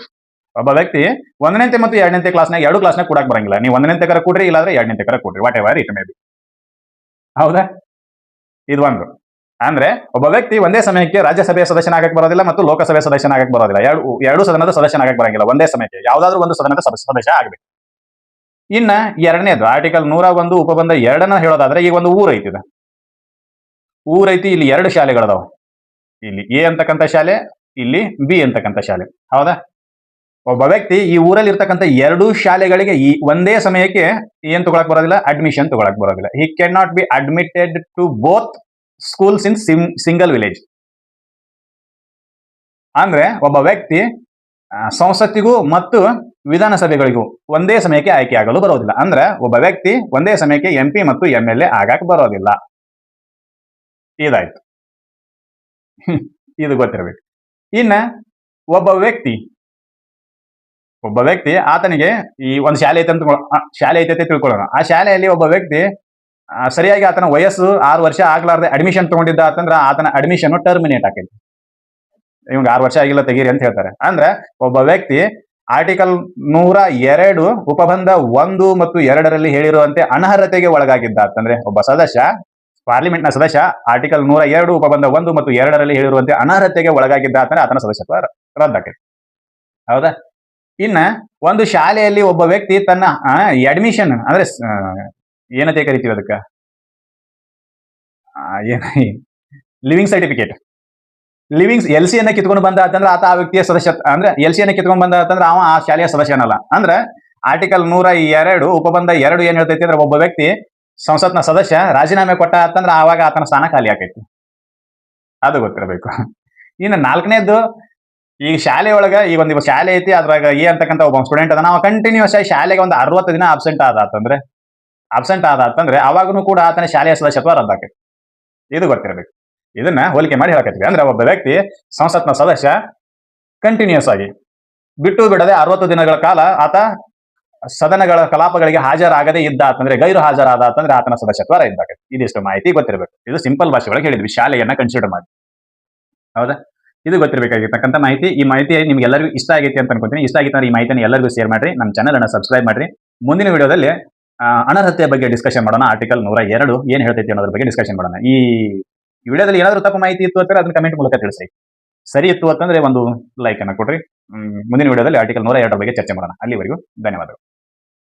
ಒಬ್ಬ ವ್ಯಕ್ತಿ 1ನೇಂತೆ ಮತ್ತು 2ನೇಂತೆ ಕ್ಲಾಸ್ನಾಗ 2 ಕ್ಲಾಸ್ನಾಗ ಕೂಡಕ್ ಬರಂಗಿಲ್ಲ. ನೀವು 1ನೇಂತೆ ಕರ ಕೂಡ್ರಿ, ಇಲ್ಲಾಂದ್ರೆ 2ನೇಂತೆ ಕರ ಕೂಡ್ರಿ, whatever it may be. ಹೌದಾ? ಇದು ಒಂದು. ಅಂದ್ರೆ ಒಬ್ಬ ವ್ಯಕ್ತಿ ಒಂದೇ ಸಮಯಕ್ಕೆ ರಾಜ್ಯಸಭೆಯ ಸದಸ್ಯನಾಗಕ್ ಬರೋದಿಲ್ಲ ಮತ್ತು ಲೋಕಸಭೆ ಸದಸ್ಯನಾಗಕ್ ಬರೋದಿಲ್ಲ. ಎರಡು ಸದನದ ಸದಸ್ಯನಾಗಕ್ ಬರಂಗಿಲ್ಲ. ಒಂದೇ ಸಮಯಕ್ಕೆ ಯಾವ್ದಾದ್ರು ಒಂದು ಸದನದ ಸದಸ್ಯ ಆಗ್ಬೇಕು. ಇನ್ನ 2ನೇದು ಆರ್ಟಿಕಲ್ 101 ಉಪಬಂಧ 2 ಹೇಳೋದಾದ್ರೆ, ಈಗ ಒಂದು ಊರ್ ಐತಿ. ಊರೈತಿ, ಇಲ್ಲಿ 2 ಶಾಲೆಗಳದಾವ. ಇಲ್ಲಿ ಎ ಅಂತಕ್ಕಂಥ ಶಾಲೆ, ಇಲ್ಲಿ ಬಿ ಅಂತಕ್ಕಂಥ ಶಾಲೆ. ಹೌದಾ? ಒಬ್ಬ ವ್ಯಕ್ತಿ ಈ ಊರಲ್ಲಿ ಇರ್ತಕ್ಕಂಥ 2 ಶಾಲೆಗಳಿಗೆ ಒಂದೇ ಸಮಯಕ್ಕೆ ಏನ್ ತಗೊಳಕ್ ಬರೋದಿಲ್ಲ? ಅಡ್ಮಿಷನ್ ತಗೊಳಕ್ ಬರೋದಿಲ್ಲ. He can not be admitted to both schools in single village. ಅಂದ್ರೆ ಒಬ್ಬ ವ್ಯಕ್ತಿ ಸಂಸತ್ತಿಗೂ ಮತ್ತು ವಿಧಾನಸಭೆಗಳಿಗೂ ಒಂದೇ ಸಮಯಕ್ಕೆ ಆಯ್ಕೆ ಆಗಲು ಬರೋದಿಲ್ಲ. ಅಂದ್ರೆ ಒಬ್ಬ ವ್ಯಕ್ತಿ ಒಂದೇ ಸಮಯಕ್ಕೆ MP ಮತ್ತು MLA ಆಗಕ್ ಬರೋದಿಲ್ಲ. ಇದಾಯ್ತು. ಇದು ಗೊತ್ತಿರಬೇಕು. ಇನ್ನ ಒಬ್ಬ ವ್ಯಕ್ತಿ ಆತನಿಗೆ ಈ ಒಂದು ಶಾಲೆ ಐತೆ ಅಂತ ತಿಳ್ಕೊಳ್ಳೋಣ. ಆ ಶಾಲೆಯಲ್ಲಿ ಒಬ್ಬ ವ್ಯಕ್ತಿ ಸರಿಯಾಗಿ ಆತನ ವಯಸ್ಸು 6 ವರ್ಷ ಆಗ್ಲಾರ್ದೆ ಅಡ್ಮಿಷನ್ ತಗೊಂಡಿದ್ದ ಅಂತಂದ್ರ ಆತನ ಅಡ್ಮಿಷನ್ ಟರ್ಮಿನೇಟ್ ಆಕೈತಿ. ಇವಂಗ 6 ವರ್ಷ ಆಗಿಲ್ಲ ತೆಗೀರಿ ಅಂತ ಹೇಳ್ತಾರೆ. ಅಂದ್ರೆ ಒಬ್ಬ ವ್ಯಕ್ತಿ ಆರ್ಟಿಕಲ್ 102 ಉಪಬಂಧ 1 ಮತ್ತು 2ರಲ್ಲಿ ಹೇಳಿರುವಂತೆ ಅನರ್ಹತೆಗೆ ಒಳಗಾಗಿದ್ದ ಅಂತಂದ್ರೆ ಒಬ್ಬ ಸದಸ್ಯ, ಪಾರ್ಲಿಮೆಂಟ್ ನ ಸದಸ್ಯ ಆರ್ಟಿಕಲ್ 102 ಉಪಬಂಧ 1 ಮತ್ತು 2ರಲ್ಲಿ ಹೇಳಿರುವಂತೆ ಅನರ್ಹತೆಗೆ ಒಳಗಾಗಿದ್ದ ಅಂತಂದ್ರೆ ಆತನ ಸದಸ್ಯತ್ವ ರದ್ದಾಕೈತಿ. ಹೌದಾ? ಇನ್ನ ಒಂದು ಶಾಲೆಯಲ್ಲಿ ಒಬ್ಬ ವ್ಯಕ್ತಿ ತನ್ನ ಅಡ್ಮಿಷನ್ ಅಂದ್ರೆ ಏನಂತ ಕರಿತೀವಿ ಅದಕ್ಕ, ಏನ ಲಿವಿಂಗ್ ಸರ್ಟಿಫಿಕೇಟ್, LC ಅನ್ನ ಕಿತ್ಕೊಂಡು ಬಂದ ಅಂತಂದ್ರೆ ಆತ ಆ ವ್ಯಕ್ತಿಯ ಸದಸ್ಯ, ಅಂದ್ರೆ LC ಅನ್ನ ಕಿತ್ಕೊಂಡು ಬಂದ ಅಂತಂದ್ರೆ ಅವ ಆ ಶಾಲೆಯ ಸದಸ್ಯನಲ್ಲ. ಅಂದ್ರೆ ಆರ್ಟಿಕಲ್ 102 ಉಪಬಂಧ 2 ಏನ್ ಹೇಳ್ತೈತಿ ಅಂದ್ರೆ ಒಬ್ಬ ವ್ಯಕ್ತಿ ಸಂಸತ್ನ ಸದಸ್ಯ ರಾಜೀನಾಮೆ ಕೊಟ್ಟ ಅಂತಂದ್ರೆ ಆವಾಗ ಆತನ ಸ್ಥಾನ ಖಾಲಿ ಆಕೈತಿ. ಅದು ಗೊತ್ತಿರಬೇಕು. ಇನ್ನು 4ನೇದ್ದು, ಈಗ ಶಾಲೆ ಒಳಗ ಈಗ ಒಂದು ಶಾಲೆ ಐತಿ, ಅದ್ರಾಗ ಅಂತಕ್ಕಂಥ ಒಬ್ಬ ಸ್ಟೂಡೆಂಟ್ ಅದ, ನಾವು ಕಂಟಿನ್ಯೂಸ್ ಆಗಿ ಶಾಲೆಗೆ ಒಂದು 60 ದಿನ ಅಬ್ಸೆಂಟ್ ಆದ ಅಂತಂದ್ರೆ ಅವಾಗೂ ಕೂಡ ಆತನ ಶಾಲೆಯ ಸದಸ್ಯತ್ವ ರದ್ದಾಕೈತಿ. ಇದು ಗೊತ್ತಿರಬೇಕು. ಇದನ್ನ ಹೋಲಿಕೆ ಮಾಡಿ ಹೇಳಕತ್ತೀವಿ. ಅಂದ್ರೆ ಒಬ್ಬ ವ್ಯಕ್ತಿ ಸಂಸತ್ನ ಸದಸ್ಯ ಕಂಟಿನ್ಯೂಸ್ ಆಗಿ ಬಿಟ್ಟು ಬಿಡದೆ 60 ದಿನಗಳ ಕಾಲ ಆತ ಸದನಗಳ ಕಲಾಪಗಳಿಗೆ ಹಾಜರಾಗದೇ ಇದ್ದ ಅಂತಂದ್ರೆ, ಗೈರು ಹಾಜರಾದ ಅಂತಂದ್ರೆ ಆತನ ಸದಸ್ಯತ್ವ ರದ್ದಾಕೈತಿ. ಇದಿಷ್ಟು ಮಾಹಿತಿ ಗೊತ್ತಿರಬೇಕು. ಇದು ಸಿಂಪಲ್ ಭಾಷೆ ಒಳಗೆ ಹೇಳಿದ್ವಿ, ಶಾಲೆಯನ್ನ ಕನ್ಸಿಡರ್ ಮಾಡಿ. ಹೌದಾ? ಇದು ಗೊತ್ತಿರಬೇಕಾಗಿರ್ತಕ್ಕಂಥ ಮಾಹಿತಿ. ಈ ಮಾಹಿತಿ ನಿಮ್ಗೆ ಎಲ್ಲರಿಗೂ ಇಷ್ಟ ಆಗೈತಿ ಅಂತ ಅನ್ಕೊಂತೀನಿ. ಇಷ್ಟ ಆಗಿತ್ತು ಅಂದ್ರೆ ಈ ಮಾಹಿತಿಯನ್ನು ಎಲ್ಲರಿಗೂ ಶೇರ್ ಮಾಡ್ರಿ, ನಮ್ಮ ಚಾನಲ್ ಅನ್ನ ಸಬ್ಸ್ಕ್ರೈಬ್ ಮಾಡ್ರಿ. ಮುಂದಿನ ವಿಡಿಯೋದಲ್ಲಿ ಅನರ್ಹತೆಯ ಬಗ್ಗೆ ಡಿಸ್ಕಷನ್ ಮಾಡೋಣ. ಆರ್ಟಿಕಲ್ 102 ಏನ್ ಹೇಳ್ತೈತಿ ಅನ್ನೋದ್ರ ಬಗ್ಗೆ ಡಿಸ್ಕಷನ್ ಮಾಡೋಣ. ಈ ವಿಡಿಯೋದಲ್ಲಿ ಏನಾದರೂ ತಪ್ಪು ಮಾಹಿತಿ ಇತ್ತು ಅಂದ್ರೆ ಅದನ್ನ ಕಮೆಂಟ್ ಮೂಲಕ ತಿಳಿಸಿ. ಸರಿ ಇತ್ತು ಅಂತಂದ್ರೆ ಒಂದು ಲೈಕ್ ಅನ್ನ ಕೊಡ್ರಿ. ಮುಂದಿನ ವಿಡಿಯೋದಲ್ಲಿ ಆರ್ಟಿಕಲ್ 102 ಬಗ್ಗೆ ಚರ್ಚೆ ಮಾಡೋಣ. ಅಲ್ಲಿವರೆಗೂ ಧನ್ಯವಾದಗಳು.